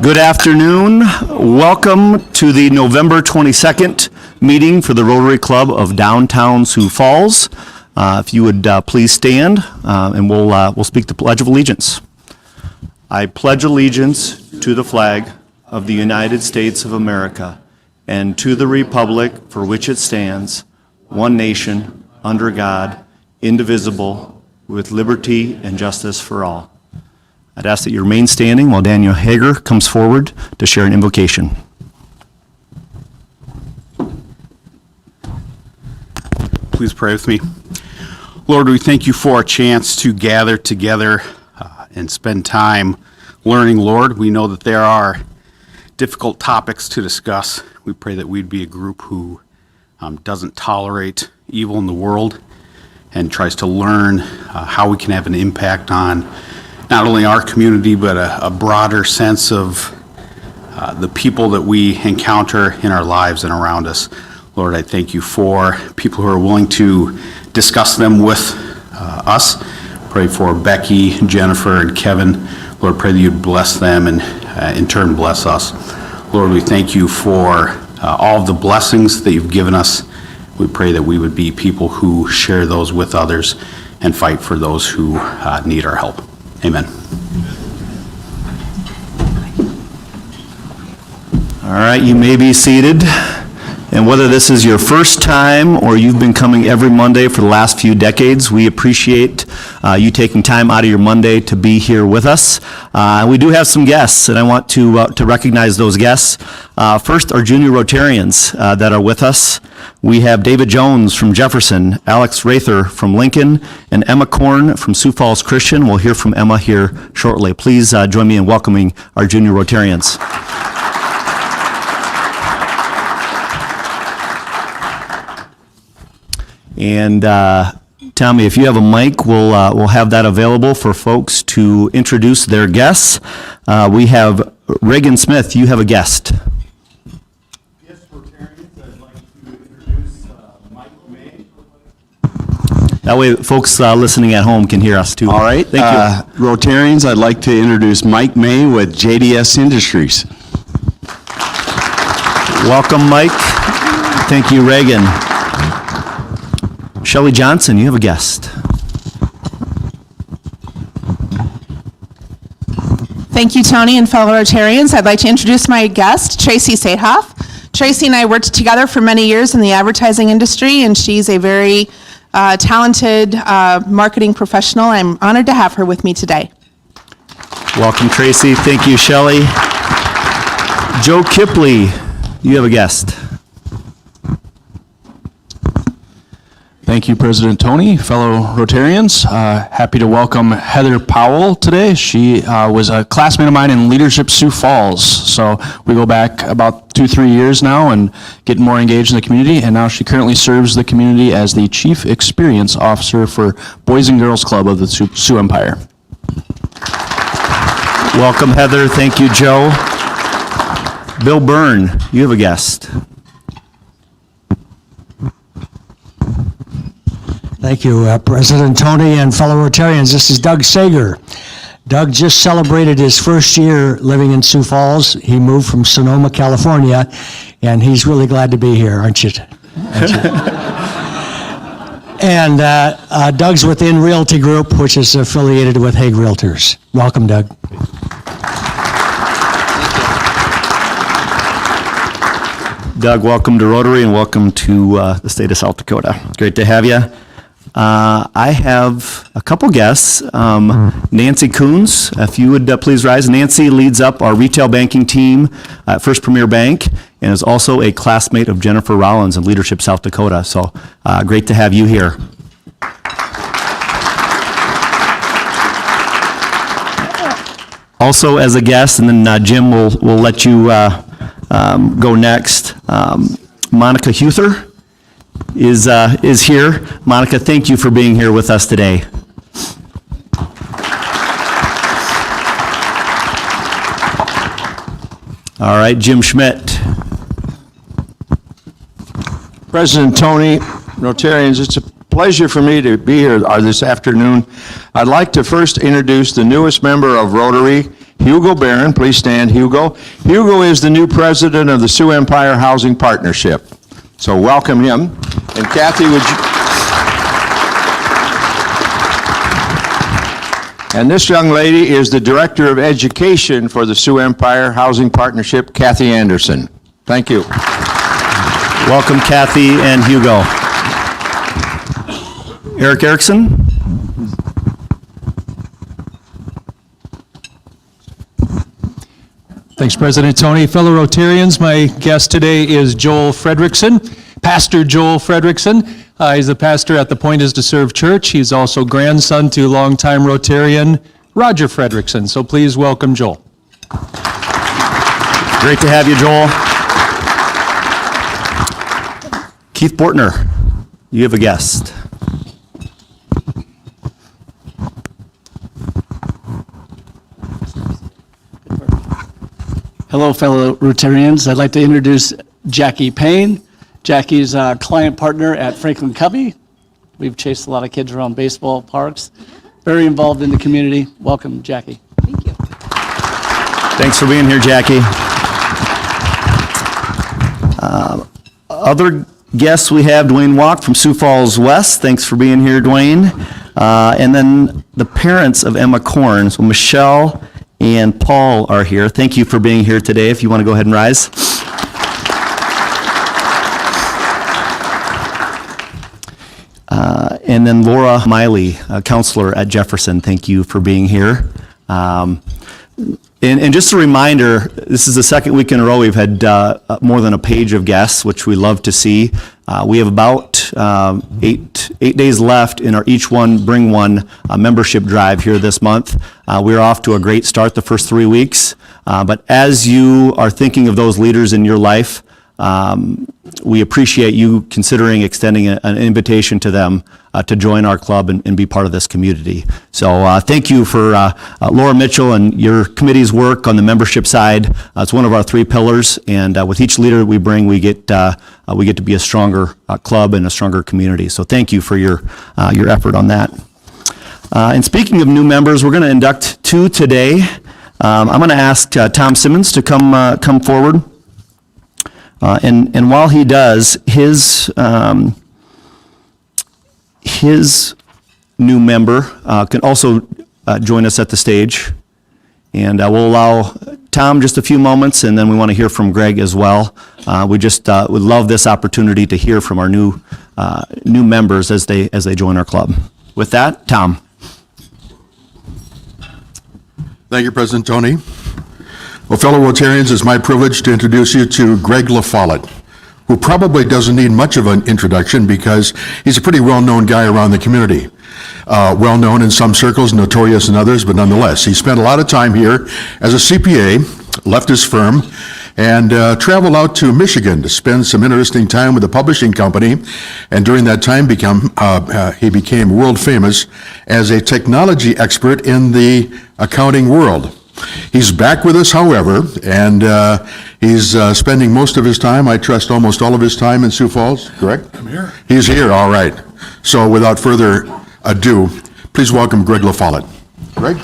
Good afternoon. Welcome to the November 22nd meeting for the Rotary Club of Downtown Sioux Falls. If you would please stand and we'll speak the Pledge of Allegiance. I pledge allegiance to the flag of the United States of America and to the republic for which it stands, one nation, under God, indivisible, with liberty and justice for all. I'd ask that you remain standing while Daniel Hager comes forward to share an invocation. Please pray with me. Lord, we thank you for a chance to gather together and spend time learning, Lord. We know that there are difficult topics to discuss. We pray that we'd be a group who doesn't tolerate evil in the world and tries to learn how we can have an impact on not only our community, but a broader sense of the people that we encounter in our lives and around us. Lord, I thank you for people who are willing to discuss them with us. Pray for Becky, Jennifer, and Kevin. Lord, pray that you'd bless them and in turn bless us. Lord, we thank you for all of the blessings that you've given us. We pray that we would be people who share those with others and fight for those who need our help. Amen. All right, you may be seated. And whether this is your first time or you've been coming every Monday for the last few decades, we appreciate you taking time out of your Monday to be here with us. We do have some guests, and I want to recognize those guests. First, our junior Rotarians that are with us. We have David Jones from Jefferson, Alex Rather from Lincoln, and Emma Korn from Sioux Falls Christian. We'll hear from Emma here shortly. Please join me in welcoming our junior Rotarians. And Tommy, if you have a mic, we'll have that available for folks to introduce their guests. We have Reagan Smith. You have a guest. Yes, Rotarians, I'd like to introduce Mike May. That way, folks listening at home can hear us too. All right. Thank you. Rotarians, I'd like to introduce Mike May with JDS Industries. Welcome, Mike. Thank you, Reagan. Shelley Johnson, you have a guest. Thank you, Tony and fellow Rotarians. I'd like to introduce my guest, Tracy Saithoff. Tracy and I worked together for many years in the advertising industry, and she's a very talented marketing professional. I'm honored to have her with me today. Welcome, Tracy. Thank you, Shelley. Joe Kipley, you have a guest. Thank you, President Tony, fellow Rotarians. Happy to welcome Heather Powell today. She was a classmate of mine in Leadership Sioux Falls. So we go back about 2-3 years now and getting more engaged in the community. And now she currently serves the community as the Chief Experience Officer for Boys and Girls Club of the Sioux Empire. Welcome, Heather. Thank you, Joe. Bill Byrne, you have a guest. Thank you, President Tony and fellow Rotarians. This is Doug Sager. Doug just celebrated his first year living in Sioux Falls. He moved from Sonoma, California, and he's really glad to be here, aren't you? And Doug's within Realty Group, which is affiliated with Hague Realtors. Welcome, Doug. Doug, welcome to Rotary and welcome to the state of South Dakota. Great to have you. I have a couple guests. Nancy Coons, if you would please rise. Nancy leads up our retail banking team at First Premier Bank and is also a classmate of Jennifer Rollins in Leadership South Dakota. So great to have you here. Also as a guest, and then Jim will let you go next. Monica Huther is here. Monica, thank you for being here with us today. All right, Jim Schmidt. President Tony, Rotarians, it's a pleasure for me to be here this afternoon. I'd like to first introduce the newest member of Rotary. Hugo Barron. Please stand, Hugo. Hugo is the new president of the Sioux Empire Housing Partnership. So welcome him. And Kathy, would you... And this young lady is the Director of Education for the Sioux Empire Housing Partnership, Kathy Anderson. Thank you. Welcome, Kathy and Hugo. Eric Erickson. Thanks, President Tony. Fellow Rotarians, my guest today is Joel Fredrickson, Pastor Joel Fredrickson. He's the pastor at the Point is to Serve Church. He's also grandson to longtime Rotarian Roger Fredrickson. So please welcome Joel. Great to have you, Joel. Keith Bortner, you have a guest. Hello, fellow Rotarians. I'd like to introduce Jackie Payne. Jackie's a client partner at Franklin Covey. We've chased a lot of kids around baseball parks. Very involved in the community. Welcome, Jackie. Thank you. Thanks for being here, Jackie. Other guests we have, Dwayne Walk from Sioux Falls West. Thanks for being here, Dwayne. And then the parents of Emma Korn, so Michelle and Paul are here. Thank you for being here today. If you want to go ahead and rise. And then Laura Miley, a counselor at Jefferson. Thank you for being here. And just a reminder, this is the second week in a row we've had more than a page of guests, which we love to see. We have about 8 days left in our Each One Bring One membership drive here this month. We're off to a great start the first 3 weeks. But as you are thinking of those leaders in your life, we appreciate you considering extending an invitation to them to join our club and be part of this community. So thank you for Laura Mitchell and your committee's work on the membership side. It's one of our 3 pillars, and with each leader we bring, we get to be a stronger club and a stronger community. So thank you for your effort on that. And speaking of new members, we're going to induct 2 today. I'm going to ask Tom Simmons to come forward. And while he does, his new member can also join us at the stage. And we'll allow Tom just a few moments, and then we want to hear from Greg as well. We just would love this opportunity to hear from our new members as they join our club. With that, Tom. Thank you, President Tony. Well, fellow Rotarians, it's my privilege to introduce you to Greg Lafollette, who probably doesn't need much of an introduction because he's a pretty well-known guy around the community. Well-known in some circles, notorious in others, but nonetheless. He spent a lot of time here as a CPA, left his firm, and traveled out to Michigan to spend some interesting time with a publishing company. And during that time, he became world famous as a technology expert in the accounting world. He's back with us, however, and he's spending most of his time, I trust almost all of his time in Sioux Falls, correct? I'm here. He's here, all right. So without further ado, please welcome Greg Lafollette. Greg?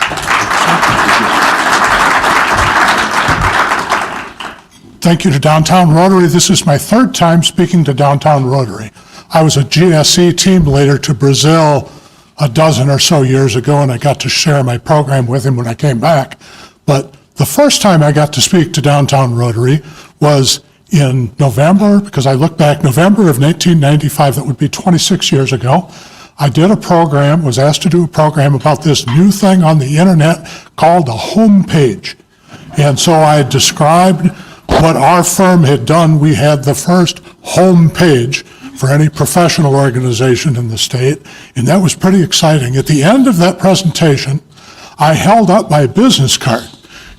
Thank you to Downtown Rotary. This is my 3rd time speaking to Downtown Rotary. I was a GSE team leader to Brazil a dozen or so years ago, and I got to share my program with him when I came back. But the first time I got to speak to Downtown Rotary was in November, because I look back, November of 1995, that would be 26 years ago. I did a program, was asked to do a program about this new thing on the internet called a homepage. And so I described what our firm had done. We had the first homepage for any professional organization in the state, and that was pretty exciting. At the end of that presentation, I held up my business card,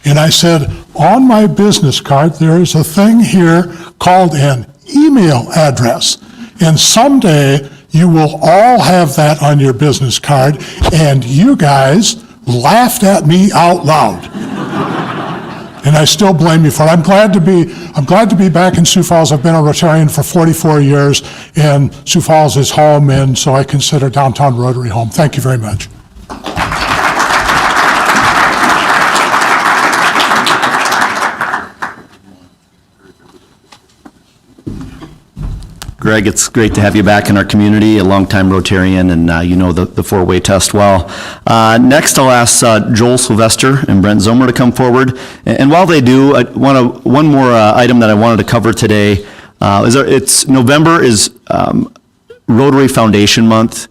and I said, on my business card, there is a thing here called an email address, and someday you will all have that on your business card, and you guys laughed at me out loud. And I still blame you for it. I'm glad to be back in Sioux Falls. I've been a Rotarian for 44 years, and Sioux Falls is home, and so I consider Downtown Rotary home. Thank you very much. Greg, it's great to have you back in our community, a longtime Rotarian, and you know the four-way test well. Next, I'll ask Joel Sylvester and Brent Zomer to come forward. And while they do, one more item that I wanted to cover today. November is Rotary Foundation Month.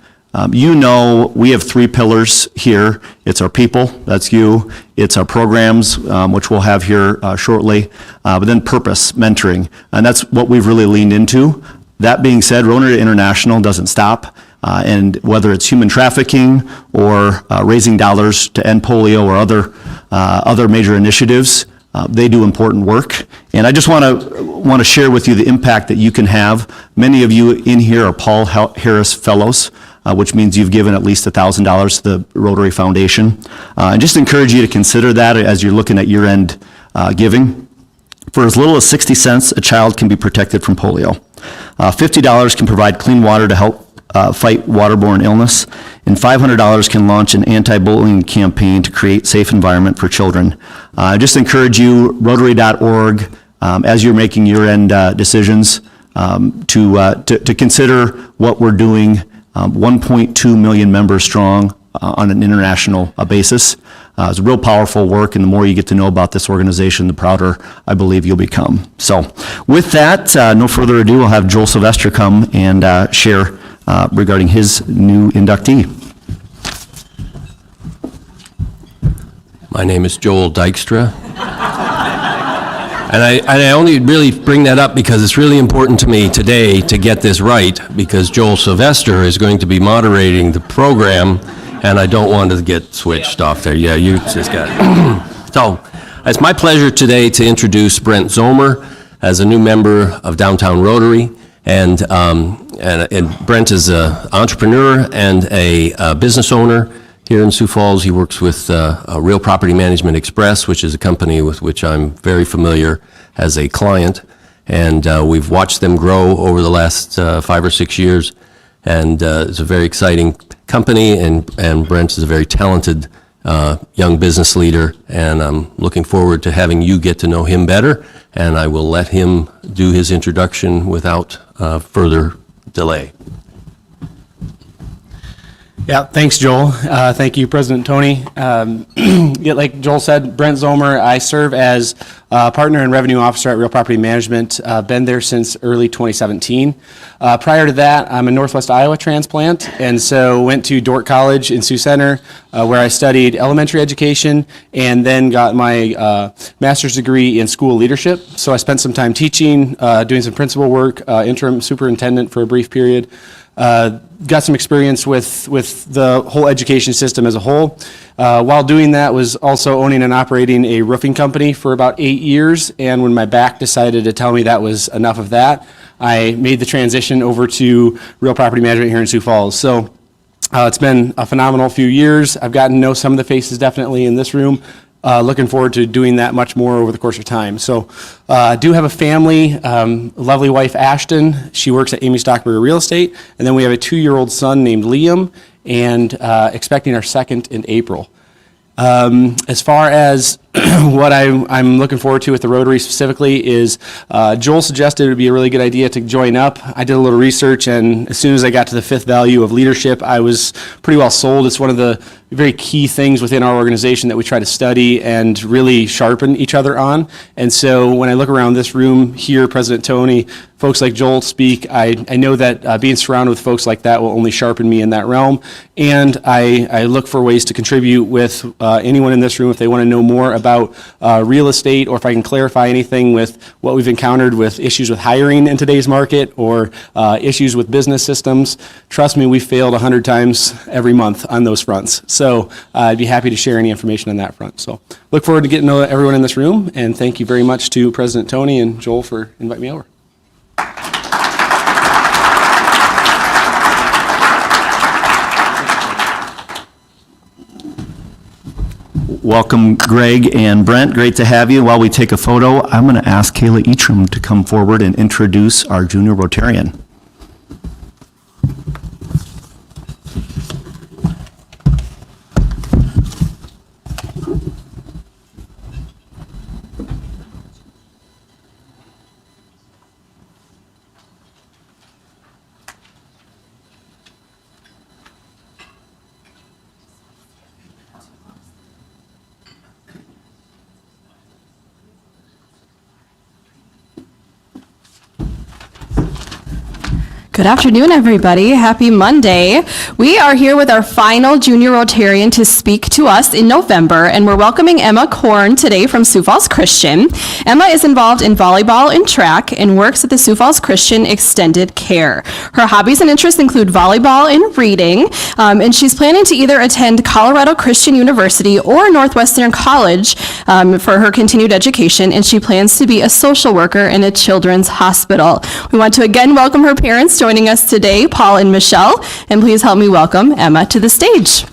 You know we have three pillars here. It's our people, that's you. It's our programs, which we'll have here shortly. But then purpose, mentoring. And that's what we've really leaned into. That being said, Rotary International doesn't stop. And whether it's human trafficking or raising dollars to end polio or other major initiatives, they do important work. And I just want to share with you the impact that you can have. Many of you in here are Paul Harris Fellows, which means you've given at least $1,000 to the Rotary Foundation. And just encourage you to consider that as you're looking at year-end giving. For as little as 60 cents, a child can be protected from polio. $50 can provide clean water to help fight waterborne illness, and $500 can launch an anti-bullying campaign to create safe environment for children. I just encourage you, Rotary.org, as you're making year-end decisions, to consider what we're doing. 1.2 million members strong on an international basis. It's real powerful work, and the more you get to know about this organization, the prouder I believe you'll become. So with that, no further ado, I'll have Joel Sylvester come and share regarding his new inductee. My name is Joel Dykstra. And I only really bring that up because it's really important to me today to get this right, because Joel Sylvester is going to be moderating the program, and I don't want to get switched off there. Yeah, you just got it. So it's my pleasure today to introduce Brent Zomer as a new member of Downtown Rotary. And Brent is an entrepreneur and a business owner here in Sioux Falls. He works with Real Property Management Express, which is a company with which I'm very familiar as a client. And we've watched them grow over the last 5 or 6 years. And it's a very exciting company, and Brent is a very talented young business leader. And I'm looking forward to having you get to know him better. And I will let him do his introduction without further delay. Yeah, thanks, Joel. Thank you, President Tony. Yeah, like Joel said, Brent Zomer, I serve as partner and revenue officer at Real Property Management. Been there since early 2017. Prior to that, I'm a Northwest Iowa transplant, and so went to Dordt College in Sioux Center, where I studied elementary education and then got my master's degree in school leadership. So I spent some time teaching, doing some principal work, interim superintendent for a brief period. Got some experience with the whole education system as a whole. While doing that, was also owning and operating a roofing company for about 8 years, and when my back decided to tell me that was enough of that, I made the transition over to Real Property Management here in Sioux Falls. So it's been a phenomenal few years. I've gotten to know some of the faces definitely in this room. Looking forward to doing that much more over the course of time. So I do have a family, lovely wife Ashton. She works at Amy Stockburger Real Estate. And then we have a 2-year-old son named Liam, and expecting our second in April. As far as what I'm looking forward to with the Rotary specifically is Joel suggested it would be a really good idea to join up. I did a little research, and as soon as I got to the 5th value of leadership, I was pretty well sold. It's one of the very key things within our organization that we try to study and really sharpen each other on. And so when I look around this room here, President Tony, folks like Joel speak, I know that being surrounded with folks like that will only sharpen me in that realm. And I look for ways to contribute with anyone in this room if they want to know more about real estate, or if I can clarify anything with what we've encountered with issues with hiring in today's market, or issues with business systems. Trust me, we've failed 100 times every month on those fronts. So I'd be happy to share any information on that front. So look forward to getting to know everyone in this room, and thank you very much to President Tony and Joel for inviting me over. Welcome, Greg and Brent. Great to have you. While we take a photo, I'm going to ask Kayla Eacham to come forward and introduce our junior Rotarian. Good afternoon, everybody. Happy Monday. We are here with our final junior Rotarian to speak to us in November, and we're welcoming Emma Korn today from Sioux Falls Christian. Emma is involved in volleyball and track and works at the Sioux Falls Christian Extended Care. Her hobbies and interests include volleyball and reading, and she's planning to either attend Colorado Christian University or Northwestern College for her continued education, and she plans to be a social worker in a children's hospital. We want to again welcome her parents joining us today, Paul and Michelle, and please help me welcome Emma to the stage.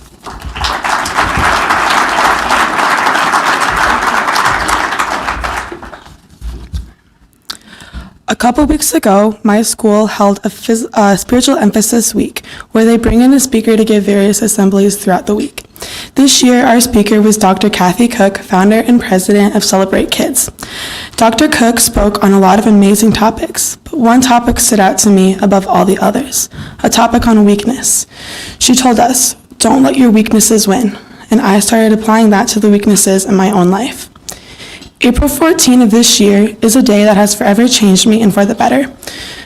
A couple weeks ago, my school held a spiritual emphasis week where they bring in a speaker to give various assemblies throughout the week. This year, our speaker was Dr. Kathy Cook, founder and president of Celebrate Kids. Dr. Cook spoke on a lot of amazing topics, but one topic stood out to me above all the others, a topic on weakness. She told us, "Don't let your weaknesses win," and I started applying that to the weaknesses in my own life. April 14 of this year is a day that has forever changed me and for the better.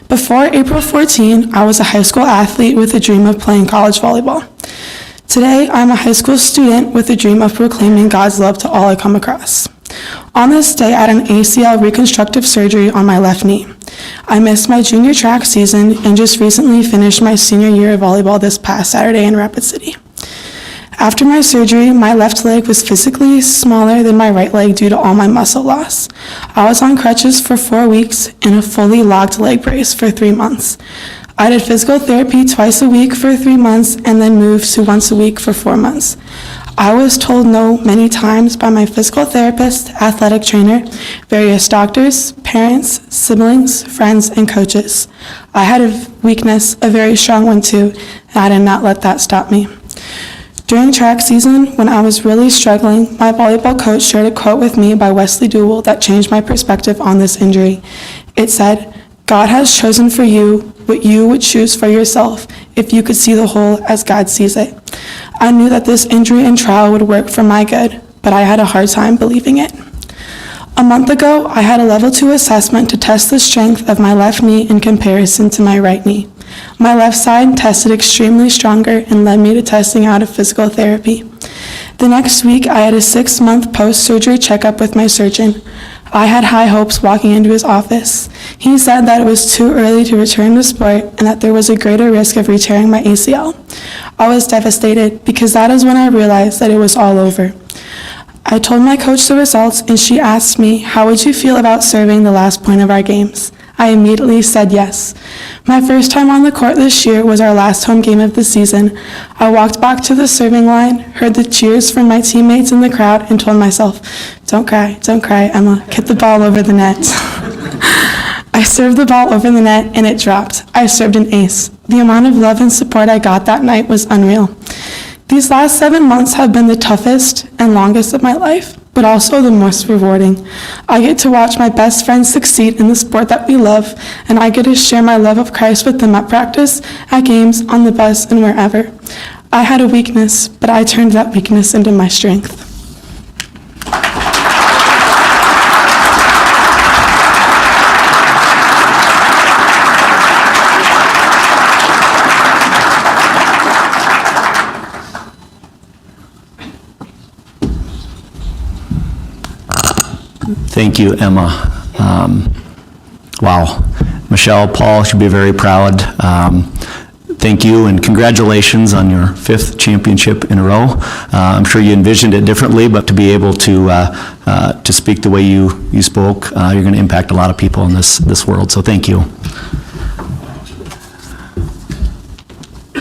Before April 14, I was a high school athlete with a dream of playing college volleyball. Today, I'm a high school student with a dream of proclaiming God's love to all I come across. On this day, I had an ACL reconstructive surgery on my left knee. I missed my junior track season and just recently finished my senior year of volleyball this past Saturday in Rapid City. After my surgery, my left leg was physically smaller than my right leg due to all my muscle loss. I was on crutches for 4 weeks and a fully locked leg brace for 3 months. I did physical therapy twice a week for 3 months and then moved to once a week for 4 months. I was told no many times by my physical therapist, athletic trainer, various doctors, parents, siblings, friends, and coaches. I had a weakness, a very strong one too, and I did not let that stop me. During track season, when I was really struggling, my volleyball coach shared a quote with me by Wesley Duewel that changed my perspective on this injury. It said, "God has chosen for you what you would choose for yourself if you could see the whole as God sees it." I knew that this injury and trial would work for my good, but I had a hard time believing it. A month ago, I had a level 2 assessment to test the strength of my left knee in comparison to my right knee. My left side tested extremely stronger and led me to testing out of physical therapy. The next week, I had a 6-month post-surgery checkup with my surgeon. I had high hopes walking into his office. He said that it was too early to return to sport and that there was a greater risk of re-tearing my ACL. I was devastated because that is when I realized that it was all over. I told my coach the results and she asked me, "How would you feel about serving the last point of our games?" I immediately said yes. My first time on the court this year was our last home game of the season. I walked back to the serving line, heard the cheers from my teammates in the crowd, and told myself, don't cry, Emma, get the ball over the net." I served the ball over the net and it dropped. I served an ace. The amount of love and support I got that night was unreal. These last 7 months have been the toughest and longest of my life, but also the most rewarding. I get to watch my best friends succeed in the sport that we love, and I get to share my love of Christ with them at practice, at games, on the bus, and wherever. I had a weakness, but I turned that weakness into my strength. Thank you, Emma. Wow. Michelle, Paul should be very proud. Thank you and congratulations on your 5th championship in a row. I'm sure you envisioned it differently, but to be able to speak the way you spoke, you're going to impact a lot of people in this world, so thank you.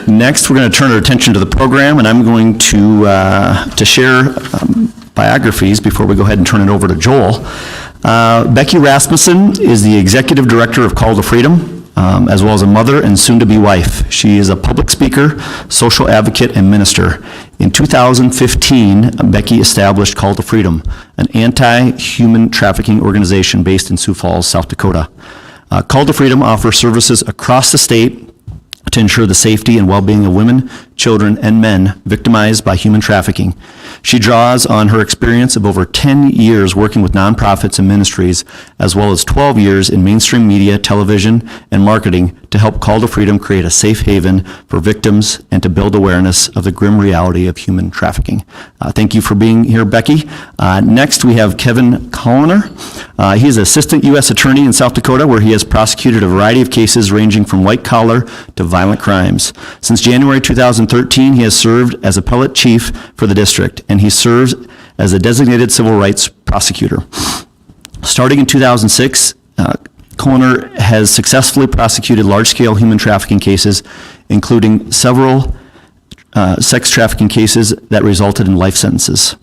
Next, we're going to turn our attention to the program, and I'm going to share biographies before we go ahead and turn it over to Joel. Becky Rasmussen is the Executive Director of Call to Freedom, as well as a mother and soon-to-be wife. She is a public speaker, social advocate, and minister. In 2015, Becky established Call to Freedom, an anti-human trafficking organization based in Sioux Falls, South Dakota. Call to Freedom offers services across the state to ensure the safety and well-being of women, children, and men victimized by human trafficking. She draws on her experience of over 10 years working with nonprofits and ministries, as well as 12 years in mainstream media, television, and marketing to help Call to Freedom create a safe haven for victims and to build awareness of the grim reality of human trafficking. Thank you for being here, Becky. Next, we have Kevin Coloner. He is Assistant U.S. Attorney in South Dakota, where he has prosecuted a variety of cases ranging from white-collar to violent crimes. Since January 2013, he has served as Appellate Chief for the district, and he serves as a designated civil rights prosecutor. Starting in 2006, Coloner has successfully prosecuted large-scale human trafficking cases, including several sex trafficking cases that resulted in life sentences.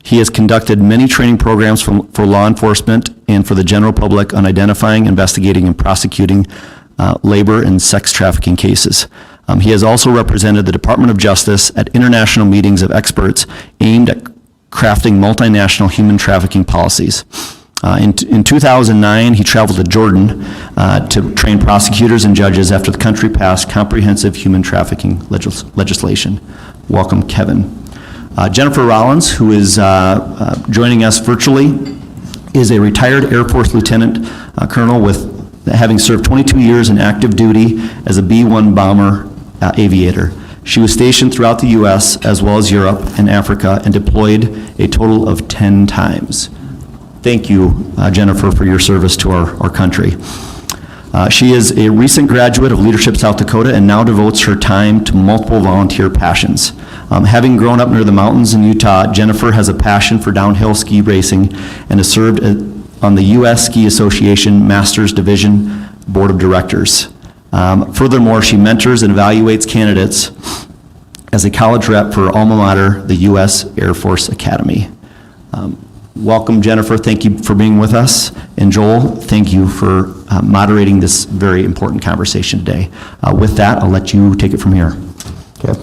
He has conducted many training programs for law enforcement and for the general public on identifying, investigating, and prosecuting labor and sex trafficking cases. He has also represented the Department of Justice at international meetings of experts aimed at crafting multinational human trafficking policies. In 2009, he traveled to Jordan to train prosecutors and judges after the country passed comprehensive human trafficking legislation. Welcome, Kevin. Jennifer Rollins, who is joining us virtually, is a retired Air Force Lieutenant Colonel with having served 22 years in active duty as a B-1 bomber aviator. She was stationed throughout the U.S. as well as Europe and Africa and deployed a total of 10 times. Thank you, Jennifer, for your service to our country. She is a recent graduate of Leadership South Dakota and now devotes her time to multiple volunteer passions. Having grown up near the mountains in Utah, Jennifer has a passion for downhill ski racing and has served on the U.S. Ski Association Masters Division Board of Directors. Furthermore, she mentors and evaluates candidates as a college rep for alma mater, the U.S. Air Force Academy. Welcome, Jennifer. Thank you for being with us. And Joel, thank you for moderating this very important conversation today. With that, I'll let you take it from here. Okay.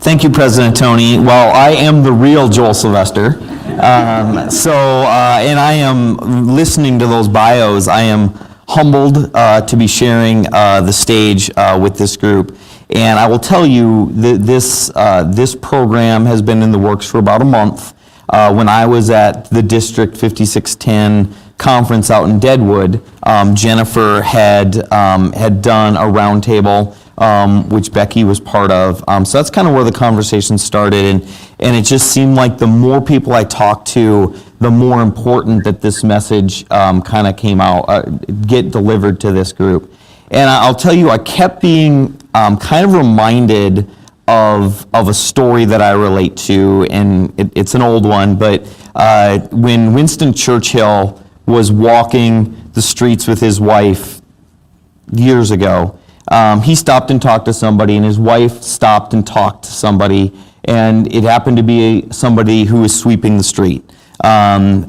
Thank you, President Tony. Well, I am the real Joel Sylvester. And I am listening to those bios. I am humbled to be sharing the stage with this group. And I will tell you that this program has been in the works for about a month. When I was at the District 5610 conference out in Deadwood, Jennifer had done a roundtable, which Becky was part of. So that's kind of where the conversation started, and it just seemed like the more people I talked to, the more important that this message kind of came out, get delivered to this group. And I'll tell you, I kept being kind of reminded of a story that I relate to, and it's an old one, but when Winston Churchill was walking the streets with his wife years ago, he stopped and talked to somebody, and his wife stopped and talked to somebody, and it happened to be somebody who was sweeping the street. As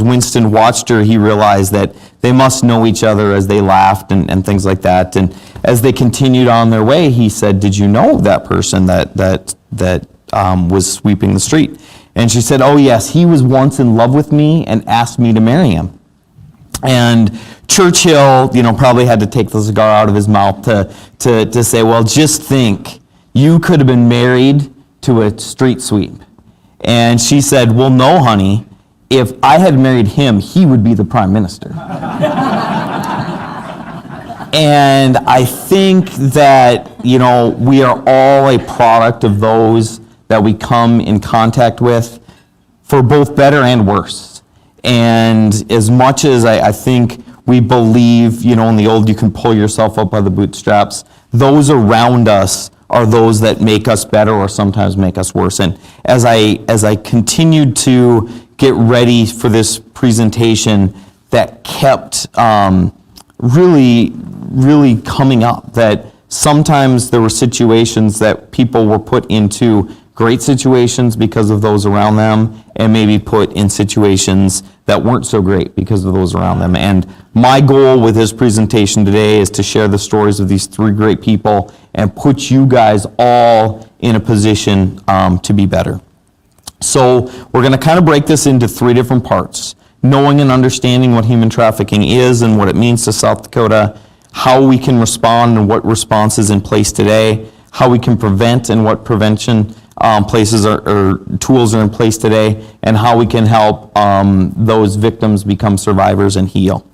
Winston watched her, he realized that they must know each other as they laughed and things like that. And as they continued on their way, he said, "Did you know that person that was sweeping the street?" And she said, "Oh yes, he was once in love with me and asked me to marry him." And Churchill, probably had to take the cigar out of his mouth to say, "Well, just think, you could have been married to a street sweep." And she said, "Well, no, honey, if I had married him, he would be the prime minister." And I think that, we are all a product of those that we come in contact with, for both better and worse. And as much as I think we believe, in the old, you can pull yourself up by the bootstraps, those around us are those that make us better or sometimes make us worse. And as I continued to get ready for this presentation, that kept really coming up, that sometimes there were situations that people were put into great situations because of those around them, and maybe put in situations that weren't so great because of those around them. And my goal with this presentation today is to share the stories of these three great people and put you guys all in a position to be better. So we're going to kind of break this into three different parts: knowing and understanding what human trafficking is and what it means to South Dakota, how we can respond and what response is in place today, how we can prevent and what prevention places or tools are in place today, and how we can help those victims become survivors and heal.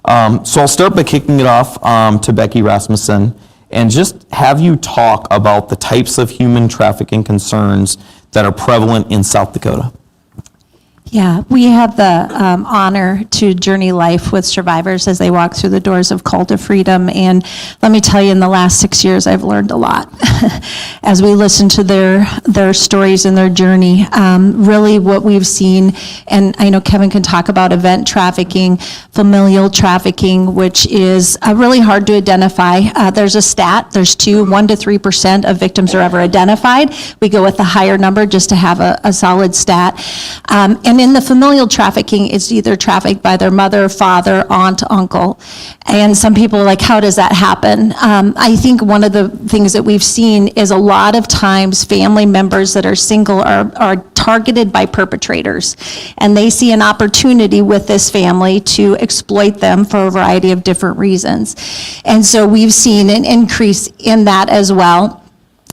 So I'll start by kicking it off to Becky Rasmussen and just have you talk about the types of human trafficking concerns that are prevalent in South Dakota. Yeah, we have the honor to journey life with survivors as they walk through the doors of Call to Freedom. And let me tell you, in the last 6 years, I've learned a lot as we listen to their stories and their journey. Really what we've seen, and I know Kevin can talk about event trafficking, familial trafficking, which is really hard to identify. There's a stat, there's 1 to 3% of victims are ever identified. We go with the higher number just to have a solid stat. And in the familial trafficking, it's either trafficked by their mother, father, aunt, uncle. And some people are like, how does that happen? I think one of the things that we've seen is a lot of times family members that are single are targeted by perpetrators. And they see an opportunity with this family to exploit them for a variety of different reasons. And so we've seen an increase in that as well.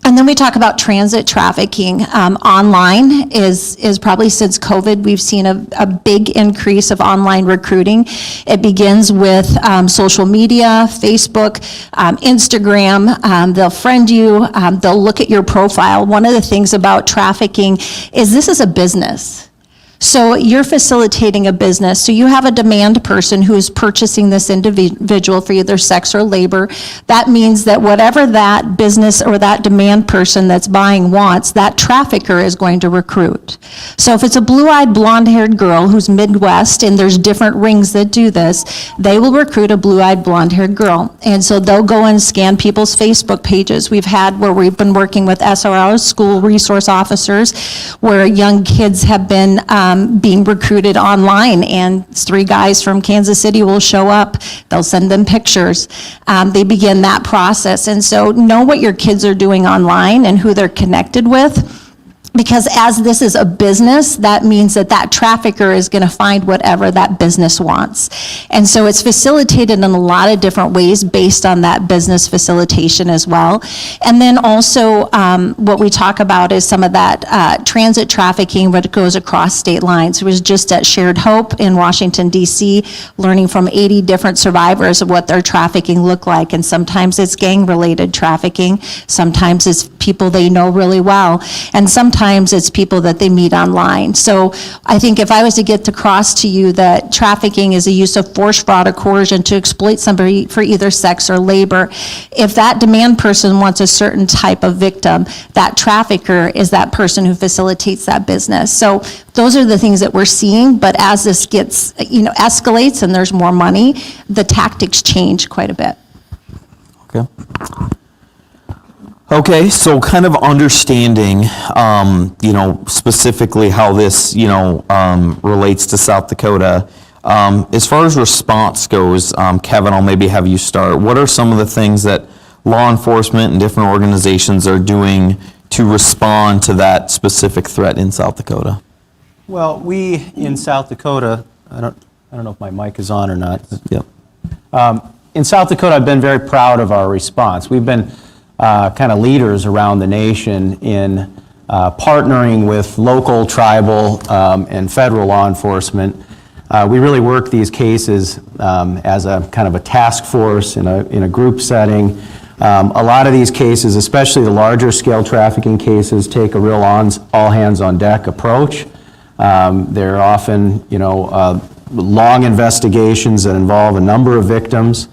And then we talk about transit trafficking. Online is probably since COVID, we've seen a big increase of online recruiting. It begins with social media, Facebook, Instagram. They'll friend you. They'll look at your profile. One of the things about trafficking is this is a business. So you're facilitating a business. So you have a demand person who is purchasing this individual for either sex or labor. That means that whatever that business or that demand person that's buying wants, that trafficker is going to recruit. So if it's a blue-eyed, blonde-haired girl who's Midwest, and there's different rings that do this, they will recruit a blue-eyed, blonde-haired girl. And so they'll go and scan people's Facebook pages. We've had where we've been working with SROs, school resource officers, where young kids have been being recruited online, and 3 guys from Kansas City will show up. They'll send them pictures. They begin that process. And so know what your kids are doing online and who they're connected with. Because as this is a business, that means that that trafficker is going to find whatever that business wants. And so it's facilitated in a lot of different ways based on that business facilitation as well. And then also what we talk about is some of that transit trafficking, what goes across state lines. It was just at Shared Hope in Washington, D.C., learning from 80 different survivors of what their trafficking looked like. And sometimes it's gang-related trafficking. Sometimes it's people they know really well. And sometimes it's people that they meet online. So I think if I was to get across to you that trafficking is a use of force, fraud, or coercion to exploit somebody for either sex or labor, if that demand person wants a certain type of victim, that trafficker is that person who facilitates that business. So those are the things that we're seeing, but as this gets, escalates and there's more money, the tactics change quite a bit. Okay. Okay, so kind of understanding, specifically how this, relates to South Dakota. As far as response goes, Kevin, I'll maybe have you start. What are some of the things that law enforcement and different organizations are doing to respond to that specific threat in South Dakota? Well, we in South Dakota, I don't know if my mic is on or not. Yep. In South Dakota, I've been very proud of our response. We've been kind of leaders around the nation in partnering with local, tribal, and federal law enforcement. We really work these cases as a kind of a task force in a group setting. A lot of these cases, especially the larger scale trafficking cases, take a real all hands on deck approach. They're often, long investigations that involve a number of victims.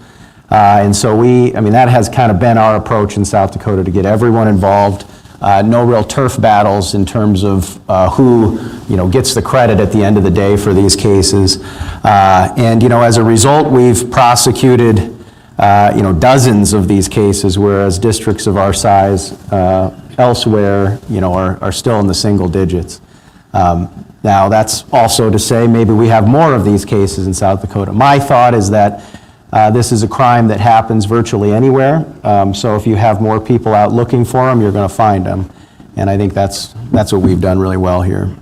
And so that has kind of been our approach in South Dakota, to get everyone involved. No real turf battles in terms of who, gets the credit at the end of the day for these cases. And as a result, we've prosecuted, dozens of these cases, whereas districts of our size elsewhere, are still in the single digits. Now, that's also to say maybe we have more of these cases in South Dakota. My thought is that this is a crime that happens virtually anywhere. So if you have more people out looking for them, you're going to find them. And I think that's what we've done really well here.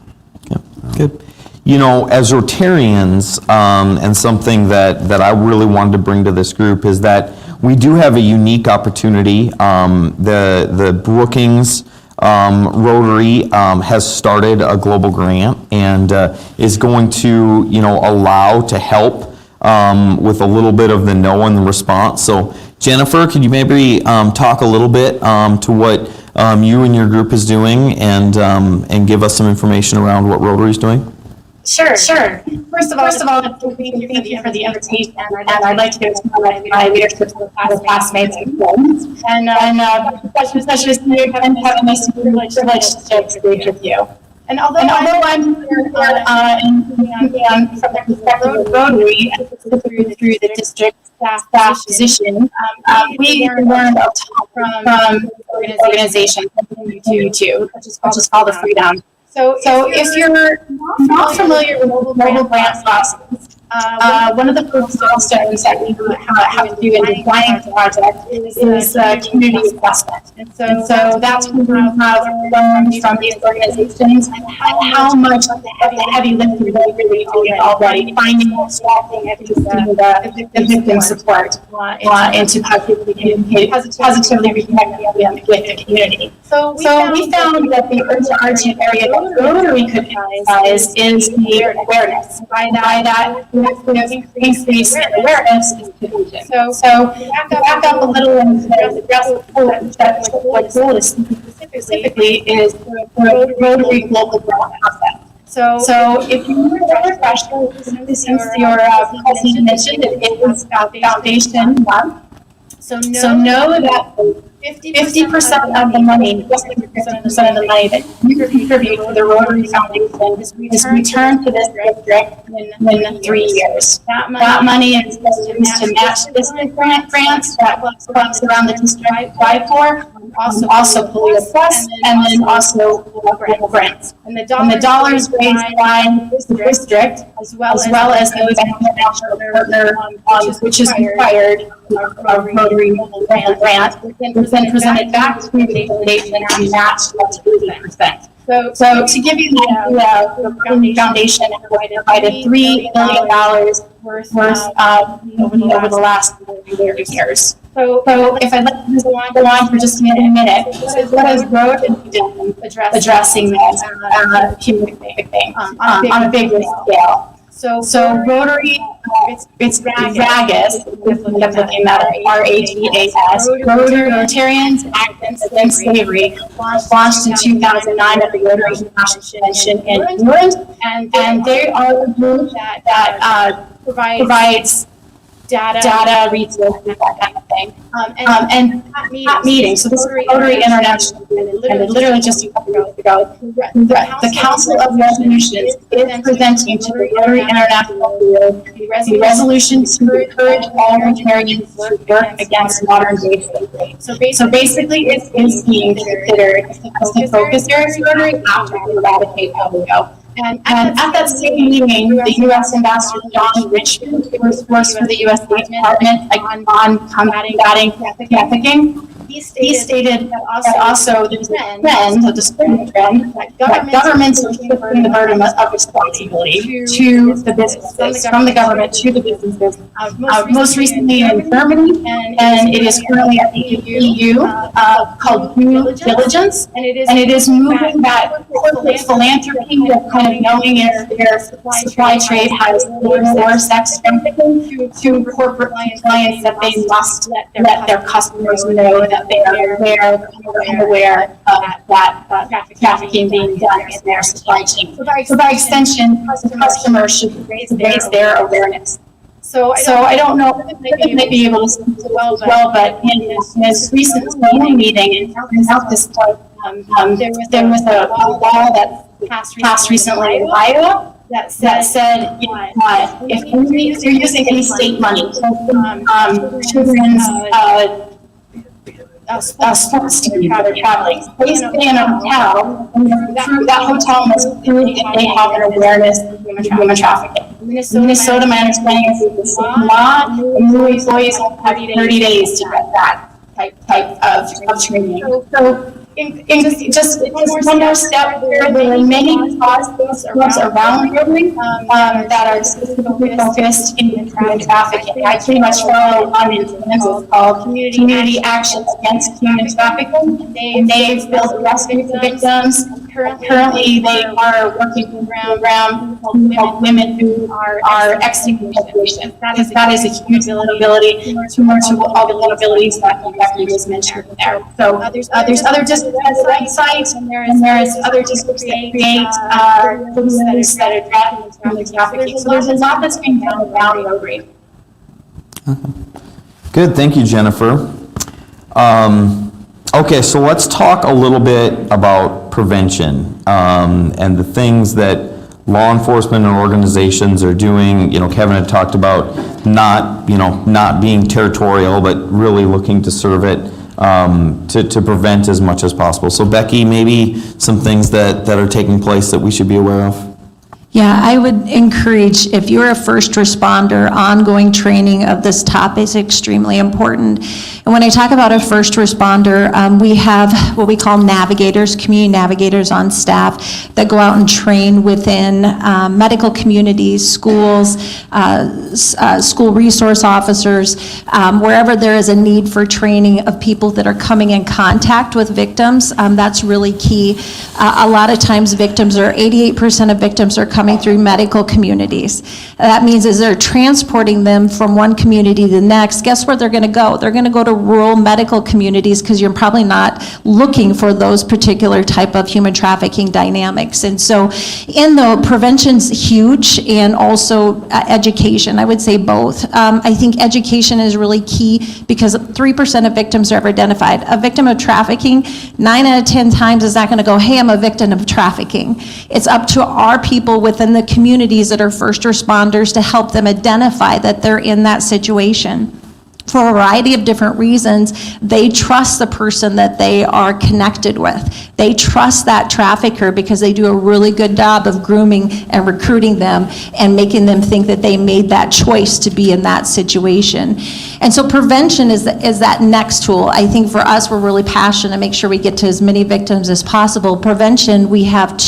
Okay. Good. As Rotarians, and something that I really wanted to bring to this group is that we do have a unique opportunity. The Brookings Rotary has started a global grant and is going to, allow to help with a little bit of the no in the response. So Jennifer, could you maybe talk a little bit to what you and your group is doing and give us some information around what Rotary is doing? Sure. First of all, thank you for the invitation, and I'd like to give my leadership to the classmates and friends. And especially having this privilege to speak with you. And although I'm here from the perspective of Rotary, through the district staff position, we learned a ton from organizations too, which is called the Freedom. So if you're not familiar with mobile grant process, one of the first milestones that we have to do in designing the project is community assessment. And so that's when we have learned from these organizations how much of the heavy lifting they really do already, finding and extracting the victim support into positively reconnecting with the community. So we found that the urgent area that Rotary could emphasize is the awareness. By that, increase in awareness is prevention. So back up a little and address what Joel is specifically is the Rotary Global Grant process. So if you have a question, since your president mentioned it was Foundation Month, so know that 50% of the money, 50% of the money that you contribute to the Rotary Foundation is returned to this district in 3 years. That money is to match district grants that clubs around the district apply for, also Polio Plus, and then also local grants. And the dollars raised by the district, as well as those international partner, which is required of Rotary grant, then presented back to the foundation and matched up to 80%. So to give you the foundation provided $3 million worth over the last 30 years. So if I'd like to go on for just a minute, what has Rotary done addressing this community thing on a bigger scale? So Rotary, it's RAGAS, definitely RAGAS, Rotarians Against Slavery, launched in 2009 at the Rotary International in England, and they are a group that provides data, resources, that kind of thing. And that meeting, so this is Rotary International, and literally just a couple of years ago, the Council of Resolutions is presenting to the Rotary International the resolution to encourage all Rotarians to work against modern day slavery. So basically, it is being considered as the focus area of Rotary after we eradicate polio. And at that same meeting, the U.S. Ambassador John Richmond, who works for the U.S. State Department on combating trafficking, he stated that also the trend that governments are shifting the burden of responsibility to the businesses, from the government to the businesses. Most recently in Germany, and it is currently at the EU called due diligence, and it is moving that corporate philanthropy of kind of knowing if their supply trade has more sex trafficking to corporate clients that they must let their customers know that they are aware of that trafficking being done in their supply chain. So by extension, customers should raise their awareness. So I don't know if they may be able to speak to well, but in this recent meeting in South Dakota, there was a law that passed recently in Iowa that said if you're using any state money, children's sports team how they're traveling, they stay in a hotel, and that hotel must prove that they have an awareness of human trafficking. Minnesota, my understanding is the same law, and new employees have 30 days to get that type of training. So Just one more step, there are many causes around Rotary that are specifically focused in human trafficking. I pretty much follow one in Simmons. It's called Community Action Against Human Trafficking. And they've built rescue victims. Currently, they are working with a program to help women who are exiting the population. That is a huge ability to all the vulnerabilities that Becky just mentioned there. So there's other districts on the website, and there is other districts that create programs that address human trafficking. So there's a lot that's being done around Rotary. Good, thank you, Jennifer. Okay, so let's talk a little bit about prevention and the things that law enforcement and organizations are doing. You know, Kevin had talked about not being territorial, but really looking to serve it to prevent as much as possible. So Becky, maybe some things that are taking place that we should be aware of? Yeah, I would encourage, if you're a first responder, ongoing training of this topic is extremely important. And when I talk about a first responder, we have what we call navigators, community navigators on staff that go out and train within medical communities, schools, school resource officers, wherever there is a need for training of people that are coming in contact with victims. That's really key. A lot of times 88% of victims are coming through medical communities. That means as they're transporting them from one community to the next, guess where they're going to go? They're going to go to rural medical communities because you're probably not looking for those particular type of human trafficking dynamics. And so prevention's huge, and also education. I would say both. I think education is really key because 3% of victims are ever identified. A victim of trafficking, 9 out of 10 times is not going to go, hey, I'm a victim of trafficking. It's up to our people within the communities that are first responders to help them identify that they're in that situation. For a variety of different reasons, they trust the person that they are connected with. They trust that trafficker because they do a really good job of grooming and recruiting them and making them think that they made that choice to be in that situation. And so prevention is that next tool. I think for us, we're really passionate to make sure we get to as many victims as possible. Prevention, we have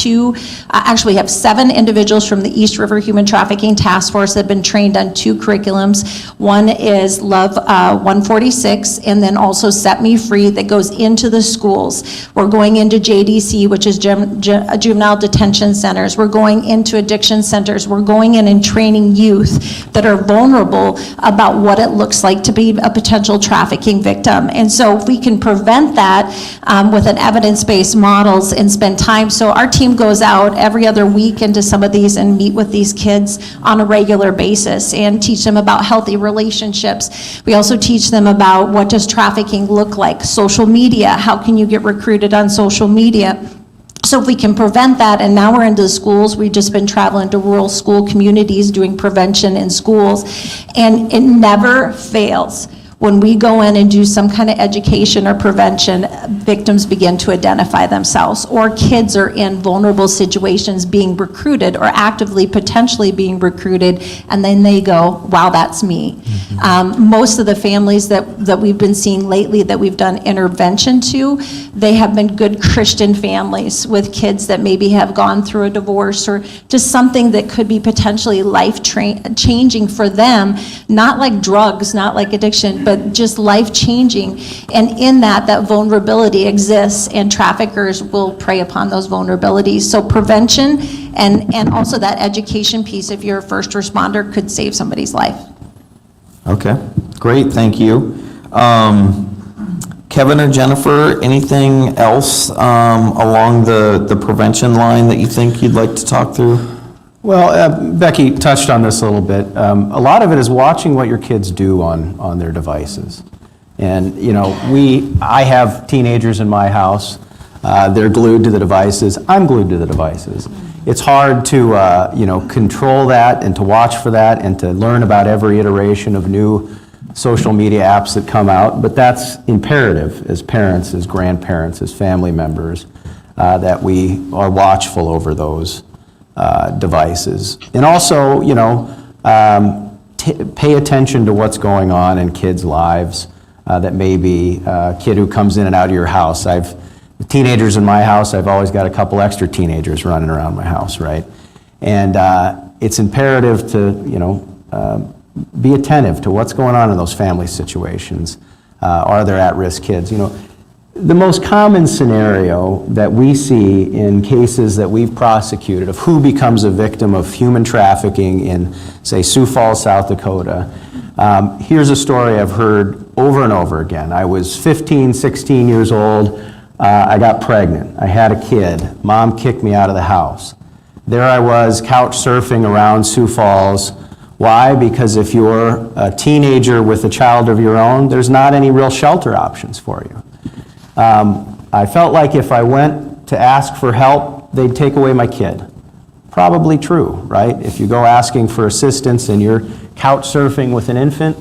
we have 7 individuals from the East River Human Trafficking Task Force that have been trained on 2 curriculums. One is Love 146, and then also Set Me Free, that goes into the schools. We're going into JDC, which is juvenile detention centers. We're going into addiction centers. We're going in and training youth that are vulnerable about what it looks like to be a potential trafficking victim. And so if we can prevent that with an evidence-based models and spend time, so our team goes out every other week into some of these and meet with these kids on a regular basis and teach them about healthy relationships. We also teach them about what does trafficking look like, social media, how can you get recruited on social media. So if we can prevent that, and now we're into the schools, we've just been traveling to rural school communities doing prevention in schools, and it never fails. When we go in and do some kind of education or prevention, victims begin to identify themselves, or kids are in vulnerable situations being recruited or actively potentially being recruited, and then they go, wow, that's me. Most of the families that we've been seeing lately that we've done intervention to, they have been good Christian families with kids that maybe have gone through a divorce or just something that could be potentially life-changing for them, not like drugs, not like addiction, but just life-changing. And in that vulnerability exists, and traffickers will prey upon those vulnerabilities. So prevention and also that education piece, if you're a first responder, could save somebody's life. Okay, great, thank you. Kevin or Jennifer, anything else along the prevention line that you think you'd like to talk through? Well, Becky touched on this a little bit. A lot of it is watching what your kids do on their devices. And, I have teenagers in my house. They're glued to the devices. I'm glued to the devices. It's hard to, control that and to watch for that and to learn about every iteration of new social media apps that come out. But that's imperative as parents, as grandparents, as family members, that we are watchful over those devices. And also, pay attention to what's going on in kids' lives. That may be a kid who comes in and out of your house. I've The teenagers in my house, I've always got a couple extra teenagers running around my house, right? And it's imperative to, be attentive to what's going on in those family situations. Are there at-risk kids? The most common scenario that we see in cases that we've prosecuted of who becomes a victim of human trafficking in, say, Sioux Falls, South Dakota, here's a story I've heard over and over again. I was 15, 16 years old. I got pregnant. I had a kid. Mom kicked me out of the house. There I was, couch surfing around Sioux Falls. Why? Because if you're a teenager with a child of your own, there's not any real shelter options for you. I felt like if I went to ask for help, they'd take away my kid. Probably true, right? If you go asking for assistance and you're couch surfing with an infant.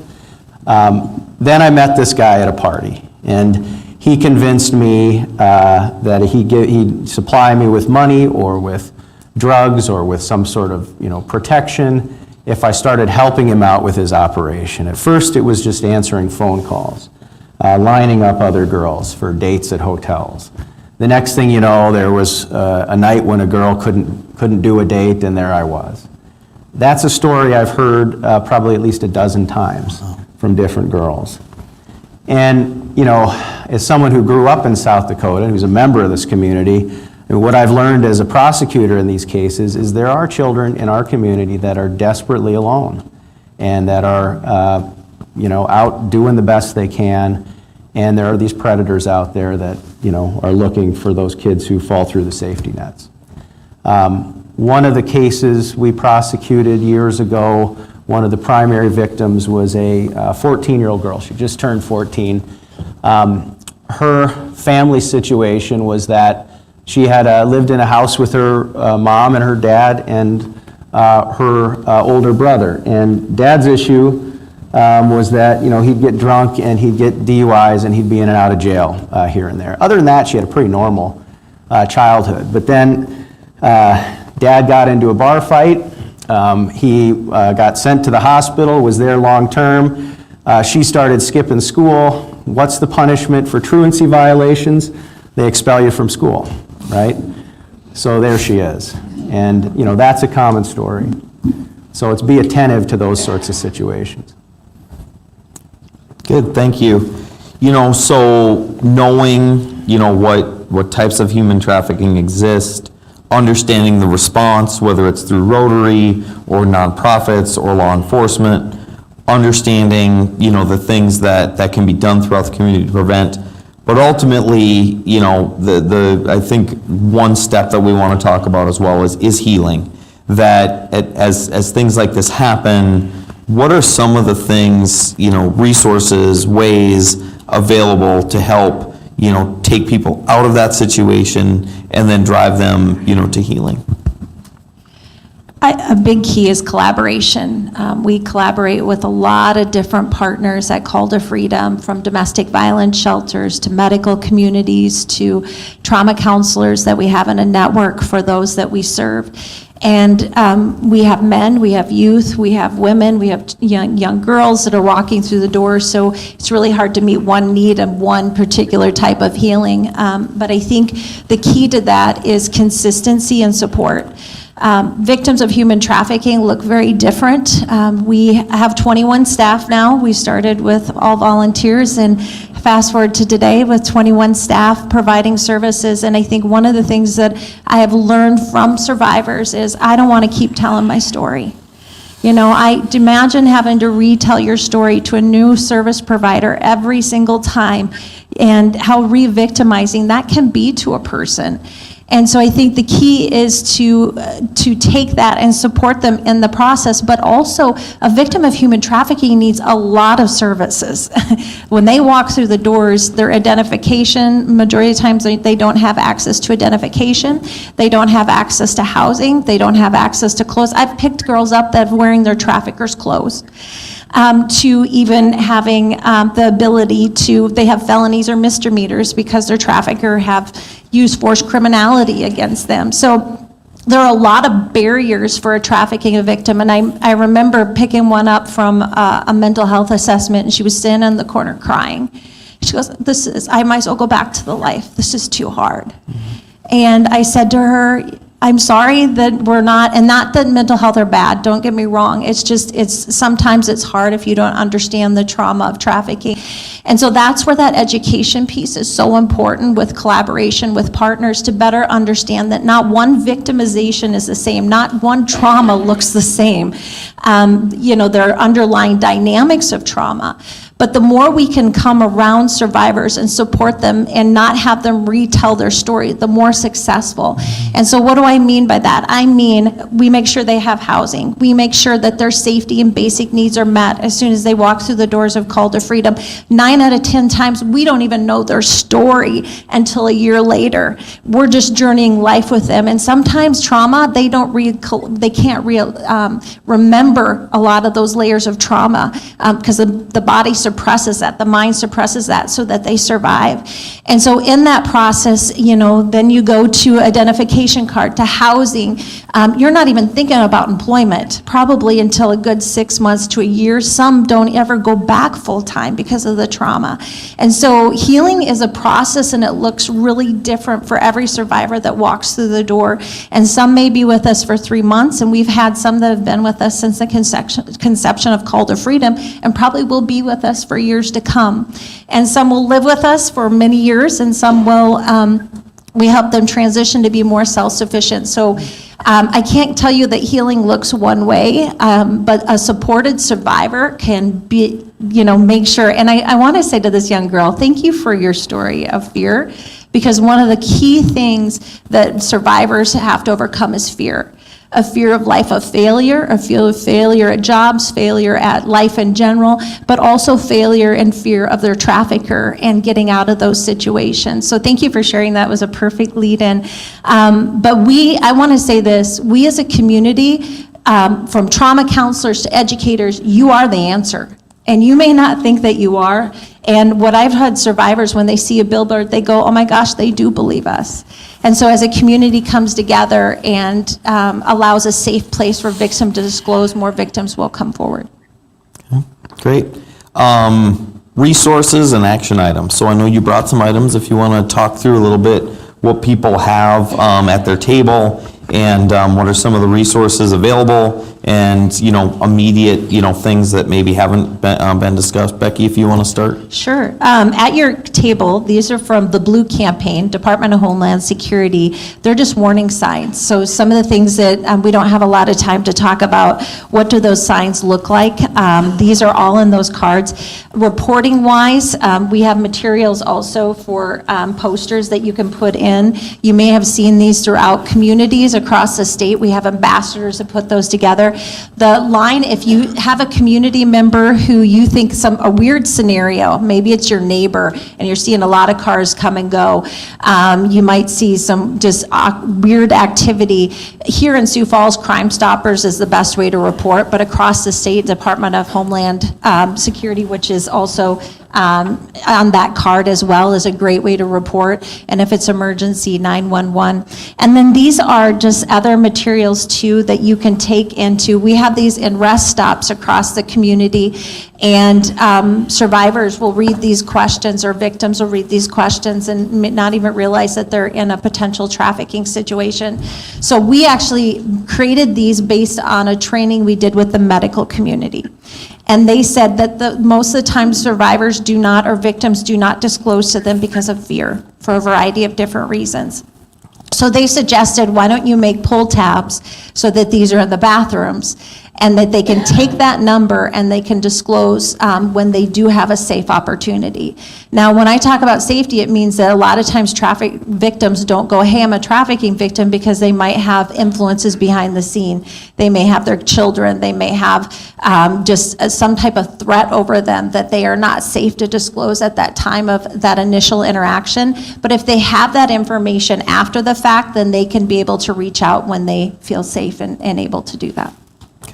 Then I met this guy at a party, and he convinced me that he'd supply me with money or with drugs or with some sort of protection if I started helping him out with his operation. At first, it was just answering phone calls, lining up other girls for dates at hotels. The next thing you know, there was a night when a girl couldn't do a date, and there I was. That's a story I've heard probably at least a dozen times from different girls. And, as someone who grew up in South Dakota, who's a member of this community, and what I've learned as a prosecutor in these cases is there are children in our community that are desperately alone and that are, out doing the best they can. And there are these predators out there that, are looking for those kids who fall through the safety nets. One of the cases we prosecuted years ago, one of the primary victims was a 14-year-old girl. She just turned 14. Her family situation was that she had lived in a house with her mom and her dad and her older brother. And Dad's issue was that he'd get drunk and he'd get DUIs and he'd be in and out of jail here and there. Other than that, she had a pretty normal childhood. But then Dad got into a bar fight. He got sent to the hospital, was there long term. She started skipping school. What's the punishment for truancy violations? They expel you from school, right? So there she is. And, that's a common story. So it's be attentive to those sorts of situations. Good, thank you. So knowing, what types of human trafficking exist, understanding the response, whether it's through Rotary or nonprofits or law enforcement, understanding, the things that can be done throughout the community to prevent. But ultimately, I think one step that we want to talk about as well is healing. That as things like this happen, what are some of the things, resources, ways available to help, take people out of that situation and then drive them, to healing? A big key is collaboration. We collaborate with a lot of different partners at Call to Freedom, from domestic violence shelters to medical communities to trauma counselors that we have in a network for those that we serve. And we have men, we have youth, we have women, we have young girls that are walking through the door. So it's really hard to meet one need and one particular type of healing. But I think the key to that is consistency and support. Victims of human trafficking look very different. We have 21 staff now. We started with all volunteers, and fast forward to today with 21 staff providing services. And I think one of the things that I have learned from survivors is I don't want to keep telling my story. I imagine having to retell your story to a new service provider every single time, and how re-victimizing that can be to a person. And so I think the key is to take that and support them in the process, but also a victim of human trafficking needs a lot of services. When they walk through the doors, their identification, majority of the times they don't have access to identification, they don't have access to housing, they don't have access to clothes. I've picked girls up that are wearing their traffickers' clothes. To even having the ability they have felonies or misdemeanors because their trafficker have used forced criminality against them. So there are a lot of barriers for a trafficking victim. And I remember picking one up from a mental health assessment, and she was sitting in the corner crying. She She goes, I might as well go back to the life. This is too hard. And I said to her, I'm sorry that we're not, and not that mental health are bad, don't get me wrong. It's just, sometimes it's hard if you don't understand the trauma of trafficking. And so that's where that education piece is so important, with collaboration with partners, to better understand that not one victimization is the same, not one trauma looks the same. There are underlying dynamics of trauma. But the more we can come around survivors and support them and not have them retell their story, the more successful. And so what do I mean by that? I mean, we make sure they have housing. We make sure that their safety and basic needs are met as soon as they walk through the doors of Call to Freedom. 9 out of 10 times, we don't even know their story until a year later. We're just journeying life with them. And sometimes trauma, they can't remember a lot of those layers of trauma because the body suppresses that, the mind suppresses that so that they survive. And so in that process, then you go to identification card, to housing. You're not even thinking about employment, probably until a good 6 months to a year. Some don't ever go back full time because of the trauma. And so healing is a process, and it looks really different for every survivor that walks through the door. And some may be with us for 3 months, and we've had some that have been with us since the conception of Call to Freedom, and probably will be with us for years to come. And some will live with us for many years, and some will, we help them transition to be more self-sufficient. So I can't tell you that healing looks one way, but a supported survivor can be, make sure. And I want to say to this young girl, thank you for your story of fear, because one of the key things that survivors have to overcome is fear. A fear of life of failure, a fear of failure at jobs, failure at life in general, but also failure and fear of their trafficker and getting out of those situations. So thank you for sharing. That was a perfect lead in. But I want to say this, we as a community, from trauma counselors to educators, you are the answer. And you may not think that you are. And what I've had survivors, when they see a billboard, they go, oh my gosh, they do believe us. And so as a community comes together and allows a safe place for victims to disclose, more victims will come forward. Okay, great. Resources and action items. So I know you brought some items. If you want to talk through a little bit what people have at their table, and what are some of the resources available, and immediate things that maybe haven't been discussed. Becky, if you want to start. Sure. At your table, these are from the Blue Campaign, Department of Homeland Security. They're just warning signs. So some of the things that we don't have a lot of time to talk about, what do those signs look like? These are all in those cards. Reporting wise, we have materials also for posters that you can put in. You may have seen these throughout communities across the state. We have ambassadors that put those together. The line, if you have a community member who you think a weird scenario, maybe it's your neighbor and you're seeing a lot of cars come and go, you might see some just weird activity. Here in Sioux Falls, Crime Stoppers is the best way to report, but across the state, Department of Homeland Security, which is also on that card as well, is a great way to report. And if it's emergency, 911. And then these are just other materials too that you can take into, we have these in rest stops across the community, and survivors will read these questions, or victims will read these questions and not even realize that they're in a potential trafficking situation. So we actually created these based on a training we did with the medical community. And they said that most of the time survivors do not, or victims do not disclose to them because of fear, for a variety of different reasons. So they suggested, why don't you make pull tabs so that these are in the bathrooms, and that they can take that number and they can disclose when they do have a safe opportunity. Now, when I talk about safety, it means that a lot of times traffic victims don't go, hey, I'm a trafficking victim, because they might have influences behind the scene. They may have their children, they may have just some type of threat over them that they are not safe to disclose at that time of that initial interaction. But if they have that information after the fact, then they can be able to reach out when they feel safe and able to do that.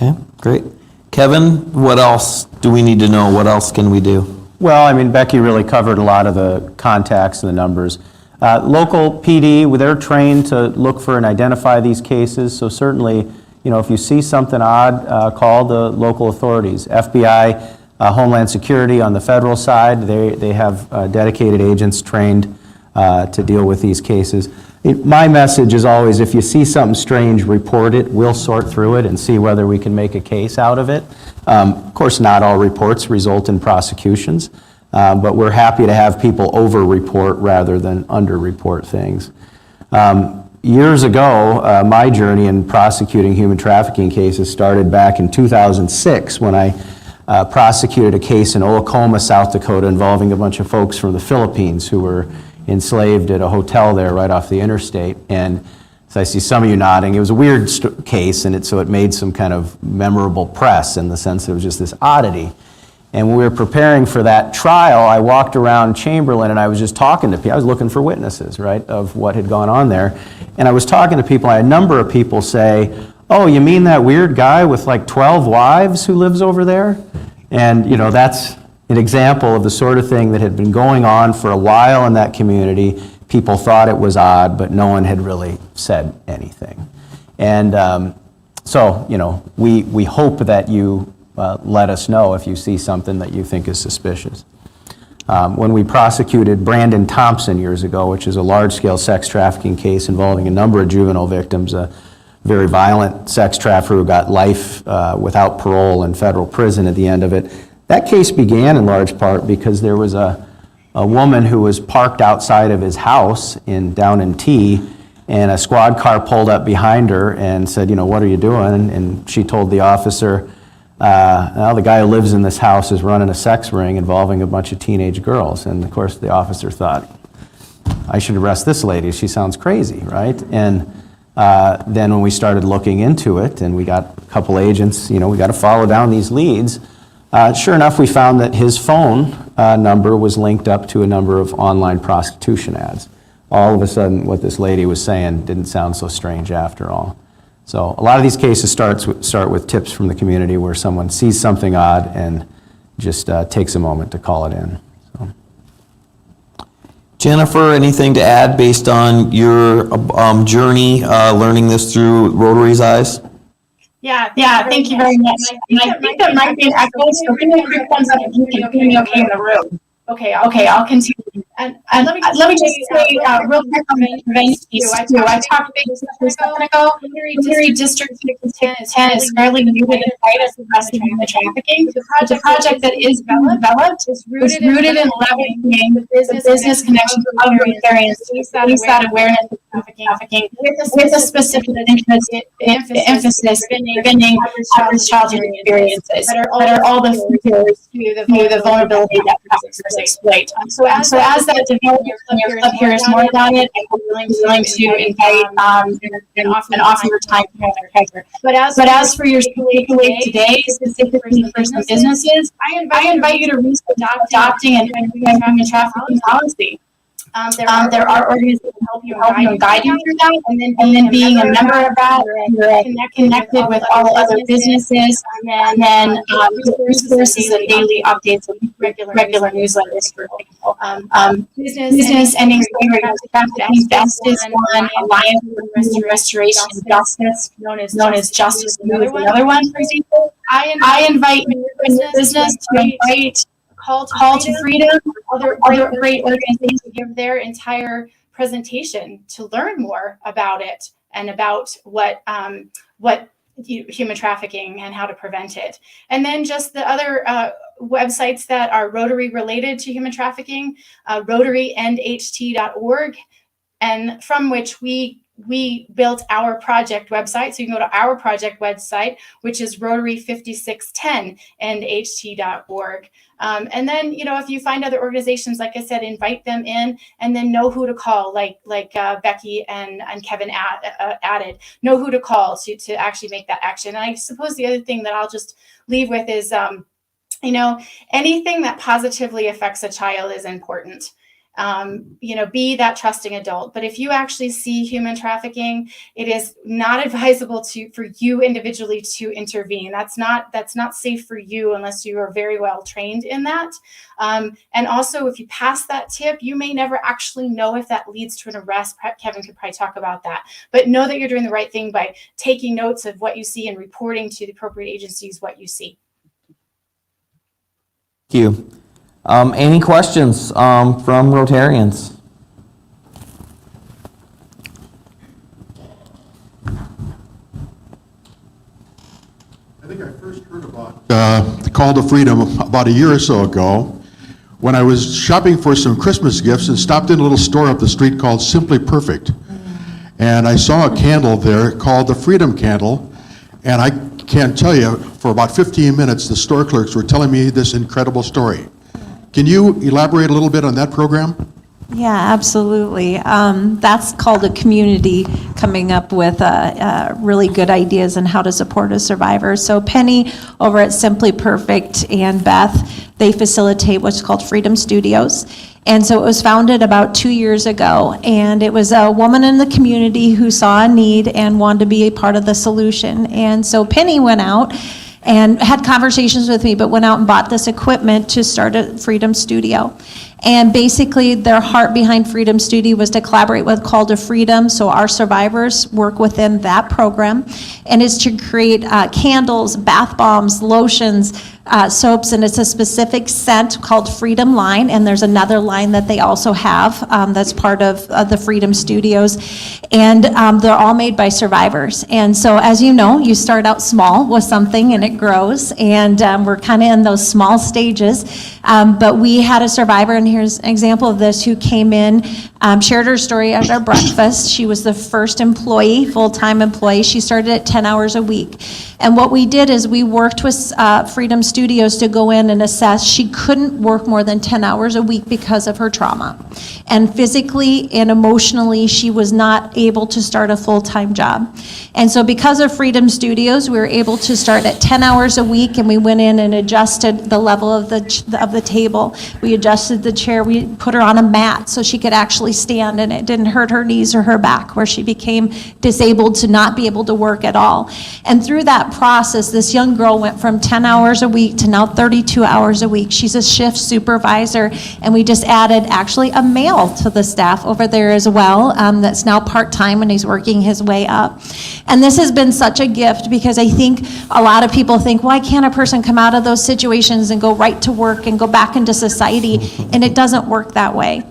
Okay, great. Kevin, what else do we need to know? What else can we do? Well, I mean, Becky really covered a lot of the contacts and the numbers. Local PD, they're trained to look for and identify these cases, so certainly, if you see something odd, call the local authorities. FBI Homeland Security on the federal side. They have dedicated agents trained to deal with these cases. My message is always, if you see something strange, report it. We'll sort through it and see whether we can make a case out of it. Of course, not all reports result in prosecutions, but we're happy to have people over-report rather than under-report things. Years ago, my journey in prosecuting human trafficking cases started back in 2006 when I prosecuted a case in Olacoma, South Dakota, involving a bunch of folks from the Philippines who were enslaved at a hotel there right off the interstate. And so I see some of you nodding. It was a weird case, and so it made some kind of memorable press in the sense that it was just this oddity. And when we were preparing for that trial, I walked around Chamberlain and I was just talking to people. I was looking for witnesses, right, of what had gone on there. And I was talking to people. I had a number of people say, "Oh, you mean that weird guy with like 12 wives who lives over there?" And, you know, that's an example of the sort of thing that had been going on for a while in that community. People thought it was odd, but no one had really said anything. And so, you know, we hope that you let us know if you see something that you think is suspicious. When we prosecuted Brandon Thompson years ago, which is a large-scale sex trafficking case involving a number of juvenile victims, a very violent sex trafficker who got life without parole in federal prison at the end of it, that case began in large part because there was a woman who was parked outside of his house down in T, and a squad car pulled up behind her and said, "You know, what are you doing?" And she told the officer, "Well, the guy who lives in this house is running a sex ring involving a bunch of teenage girls." And of course, the officer thought, "I should arrest this lady. She sounds crazy," right? And then when we started looking into it, and we got a couple agents, you know, we got to follow down these leads. Sure enough, we found that his phone number was linked up to a number of online prostitution ads. All of a sudden, what this lady was saying didn't sound so strange after all. So a lot of these cases start with tips from the community where someone sees something odd and just takes a moment to call it in. So. Jennifer, anything to add based on your journey learning this through Rotary's eyes? Yeah, thank you very much. And I think that might be an echo, so give me a quick thumbs up if you can hear me okay in the room. Okay, I'll continue. And let me just say real quick on the intervention piece too. I talked a second ago. Rotary District 10 is fairly new to the fight as the human trafficking. The project that is developed is rooted in leveraging the business connection of Rotarians to increase that awareness of trafficking with a specific emphasis preventing average childhood experiences that are all the filters to the vulnerability that traffickers exploit. So as that develops, your club hears more about it, I'm willing to invite and offer your time to But as for your takeaway today, specifically for some businesses, I invite you to research adopting an human trafficking policy. There are organizations that help you and guide you through that, and then being a member of that, you're connected with all other businesses, and then resources and daily updates and regular newsletters for people. Business ending Best is one, Alliance for Restoration and Justice, known as Justice is another one, for example. I invite your business to invite Call to Freedom, other great organizations to give their entire presentation to learn more about it and about what human trafficking and how to prevent it. And then just the other websites that are Rotary related to human trafficking, rotaryendht.org, and from which we built our project website. So you can go to our project website, which is rotary5610ndht.org. And then, you know, if you find other organizations, like I said, invite them in, and then know who to call, like Becky and Kevin added. Know who to call to actually make that action. And I suppose the other thing that I'll just leave with is, you know, anything that positively affects a child is important. You know, be that trusting adult. But if you actually see human trafficking, it is not advisable for you individually to intervene. That's not safe for you unless you are very well trained in that. And also, if you pass that tip, you may never actually know if that leads to an arrest. Kevin could probably talk about that. But know that you're doing the right thing by taking notes of what you see and reporting to the appropriate agencies what you see. Thank you. Any questions from Rotarians? I think I first heard about the Call to Freedom about a year or so ago when I was shopping for some Christmas gifts and stopped in a little store up the street called Simply Perfect. And I saw a candle there called the Freedom Candle, and I can't tell you, for about 15 minutes, the store clerks were telling me this incredible story. Can you elaborate a little bit on that program? Yeah, absolutely. That's called a community coming up with really good ideas on how to support a survivor. So Penny over at Simply Perfect and Beth, they facilitate what's called Freedom Studios. And so it was founded about 2 years ago, and it was a woman in the community who saw a need and wanted to be a part of the solution. And so Penny went out and had conversations with me, but went out and bought this equipment to start a Freedom Studio. And basically, their heart behind Freedom Studio was to collaborate with Call to Freedom, so our survivors work within that program, and is to create candles, bath bombs, lotions, soaps, and it's a specific scent called Freedom Line, and there's another line that they also have that's part of the Freedom Studios, and they're all made by survivors. And so, as you know, you start out small with something and it grows, and we're kind of in those small stages, but we had a survivor, and here's an example of this, who came in, shared her story at our breakfast. She was the first employee, full-time employee. She started at 10 hours a week. And what we did is we worked with Freedom Studios to go in and assess. She couldn't work more than 10 hours a week because of her trauma. And physically and emotionally, she was not able to start a full-time job. And so because of Freedom Studios, we were able to start at 10 hours a week, and we went in and adjusted the level of the table. We adjusted the chair. We put her on a mat so she could actually stand, and it didn't hurt her knees or her back, where she became disabled to not be able to work at all. And through that process, this young girl went from 10 hours a week to now 32 hours a week. She's a shift supervisor, and we just added actually a male to the staff over there as well, that's now part-time, and he's working his way up. And this has been such a gift, because I think a lot of people think, why can't a person come out of those situations and go right to work and go back into society? And it doesn't work that way.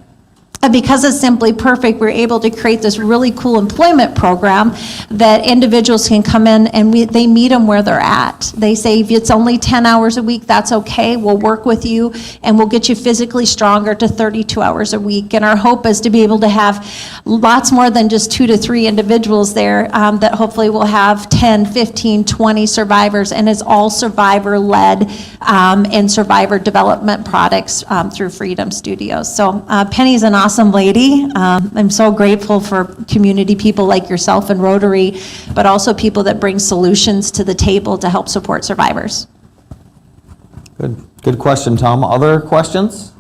And because it's Simply Perfect, we're able to create this really cool employment program that individuals can come in and they meet them where they're at. They say, if it's only 10 hours a week, that's okay. We'll work with you, and we'll get you physically stronger to 32 hours a week. And our hope is to be able to have lots more than just 2 to 3 individuals there, that hopefully will have 10, 15, 20 survivors, and it's all survivor-led and survivor development products through Freedom Studios. So Penny's an awesome lady. I'm so grateful for community people like yourself and Rotary, but also people that bring solutions to the table to help support survivors. Good question, Tom. Other questions?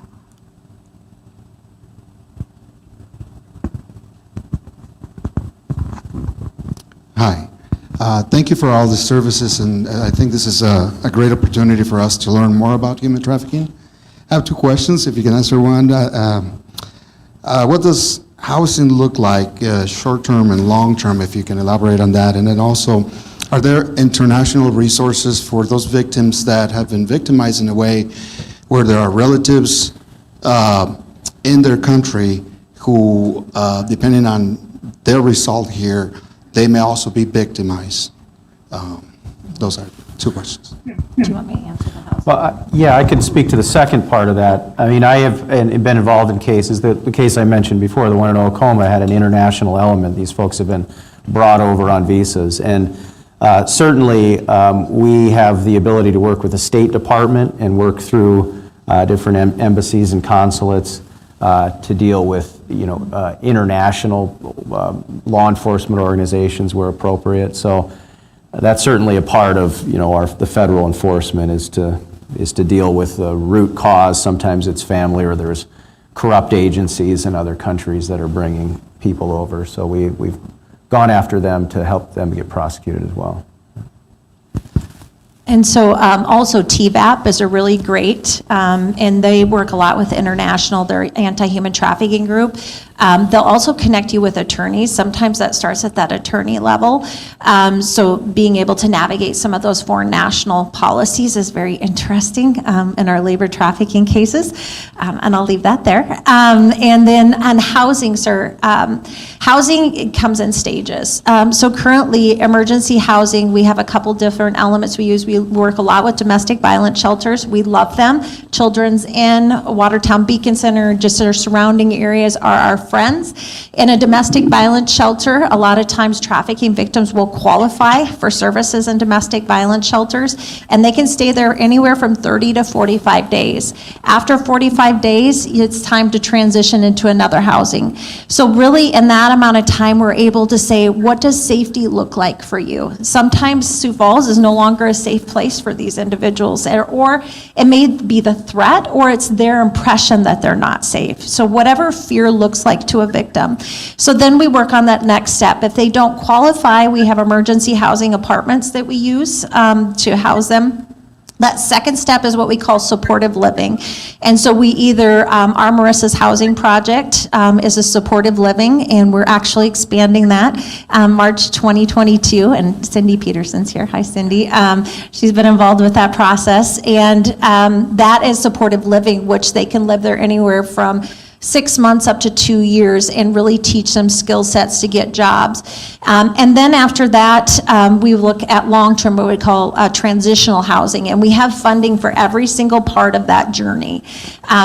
Hi. Thank you for all the services, and I think this is a great opportunity for us to learn more about human trafficking. I have 2 questions, if you can answer one. What does housing look like, short-term and long-term, if you can elaborate on that? And then also, are there international resources for those victims that have been victimized in a way where there are relatives in their country who, depending on their result here, they may also be victimized? Those are 2 questions. Do you want me to answer the house? Well, yeah, I can speak to the second part of that. I mean, I have been involved in cases. The case I mentioned before, the one in Oklahoma, had an international element. These folks have been brought over on visas. And certainly, we have the ability to work with the State Department and work through different embassies and consulates to deal with, international law enforcement organizations where appropriate. So that's certainly a part of, the federal enforcement is to deal with the root cause. Sometimes it's family, or there's corrupt agencies in other countries that are bringing people over. So we've gone after them to help them get prosecuted as well. And so also TVAP is a really great, and they work a lot with international, their anti-human trafficking group. They'll also connect you with attorneys. Sometimes that starts at that attorney level. So being able to navigate some of those foreign national policies is very interesting in our labor trafficking cases, and I'll leave that there. And then on housing, sir, housing comes in stages. So currently, emergency housing, we have a couple different elements we use. We work a lot with domestic violence shelters. We love them. Children's Inn, Watertown Beacon Center, just our surrounding areas are our friends. In a domestic violence shelter, a lot of times trafficking victims will qualify for services in domestic violence shelters, and they can stay there anywhere from 30 to 45 days. After 45 days, it's time to transition into another housing. So really, in that amount of time, we're able to say, what does safety look like for you? Sometimes Sioux Falls is no longer a safe place for these individuals, or it may be the threat, or it's their impression that they're not safe. So whatever fear looks like to a victim. So then we work on that next step. If they don't qualify, we have emergency housing apartments that we use to house them. That second step is what we call supportive living. And so we either, our Marissa's Housing Project is a supportive living, and we're actually expanding that March 2022, and Cindy Peterson's here. Hi, Cindy. She's been involved with that process, and that is supportive living, which they can live there anywhere from 6 months up to 2 years and really teach them skill sets to get jobs. And then after that, we look at long-term, what we call transitional housing, and we have funding for every single part of that journey.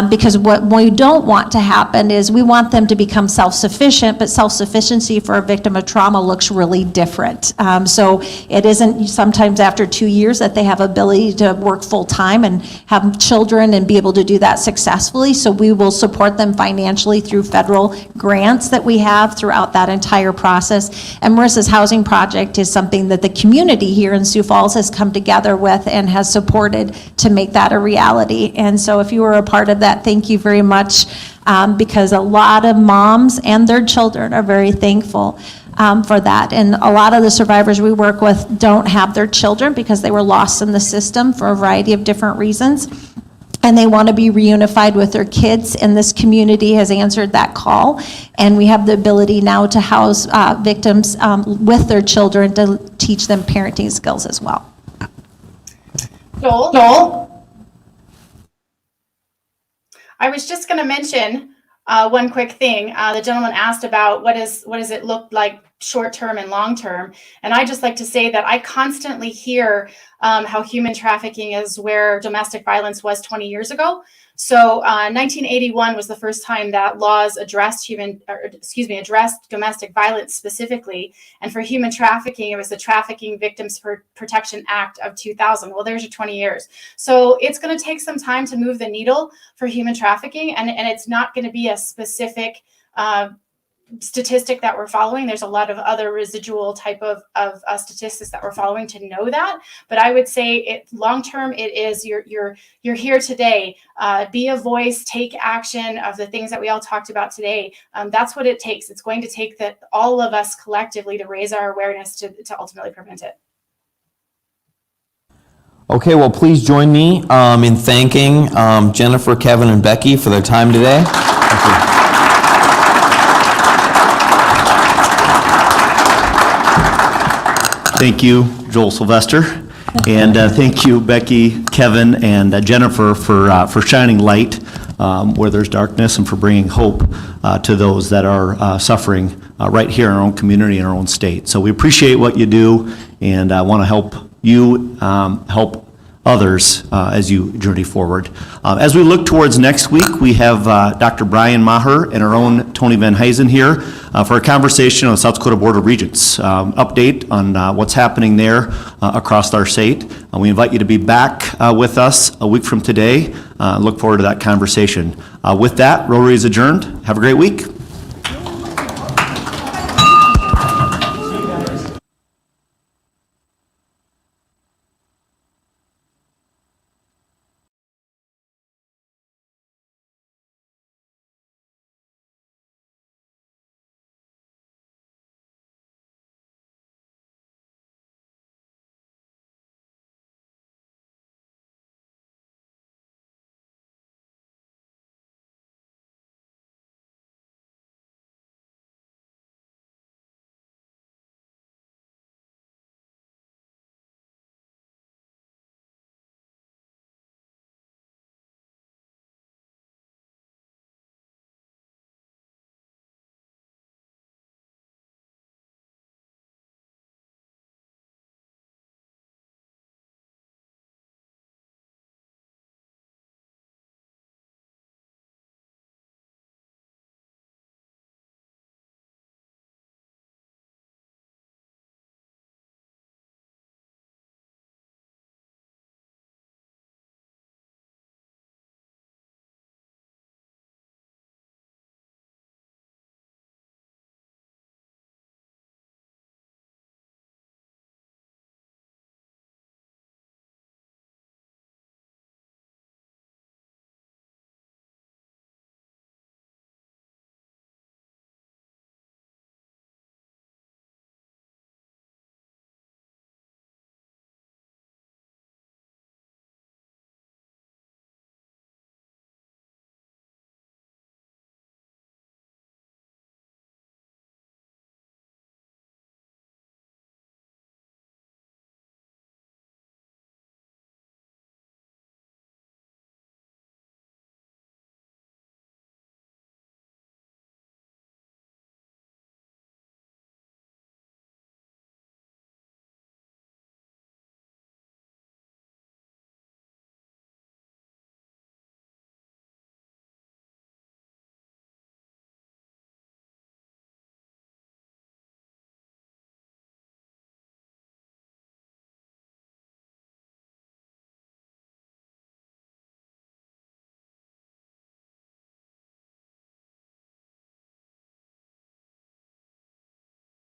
Because what we don't want to happen is we want them to become self-sufficient, but self-sufficiency for a victim of trauma looks really different. So it isn't sometimes after 2 years that they have ability to work full-time and have children and be able to do that successfully. So we will support them financially through federal grants that we have throughout that entire process. And Marissa's Housing Project is something that the community here in Sioux Falls has come together with and has supported to make that a reality. And so if you were a part of that, thank you very much, because a lot of moms and their children are very thankful for that. And a lot of the survivors we work with don't have their children because they were lost in the system for a variety of different reasons. And they want to be reunified with their kids, and this community has answered that call. And we have the ability now to house victims with their children to teach them parenting skills as well. Joel? I was just going to mention one quick thing. The gentleman asked about what does it look like short-term and long-term. And I just like to say that I constantly hear how human trafficking is where domestic violence was 20 years ago. So 1981 was the first time that laws addressed domestic violence specifically. And for human trafficking, it was the Trafficking Victims Protection Act of 2000. Well, there's your 20 years. So it's going to take some time to move the needle for human trafficking, and it's not going to be a specific statistic that we're following. There's a lot of other residual type of statistics that we're following to know that. But I would say long term, it is you're here today. Be a voice, take action of the things that we all talked about today. That's what it takes. It's going to take that all of us collectively to raise our awareness to ultimately prevent it. Okay, well, please join me in thanking Jennifer, Kevin, and Becky for their time today. Thank you. Thank you, Joel Sylvester, and thank you, Becky, Kevin, and Jennifer for shining light where there's darkness and for bringing hope to those that are suffering right here in our own community, in our own state. So we appreciate what you do, and I want to help you help others as you journey forward. As we look towards next week, we have Dr. Brian Maher and our own Tony Van Huysen here for a conversation on the South Dakota Board of Regents, update on what's happening there across our state. We invite you to be back with us a week from today. Look forward to that conversation. With that, Rotary is adjourned. Have a great week.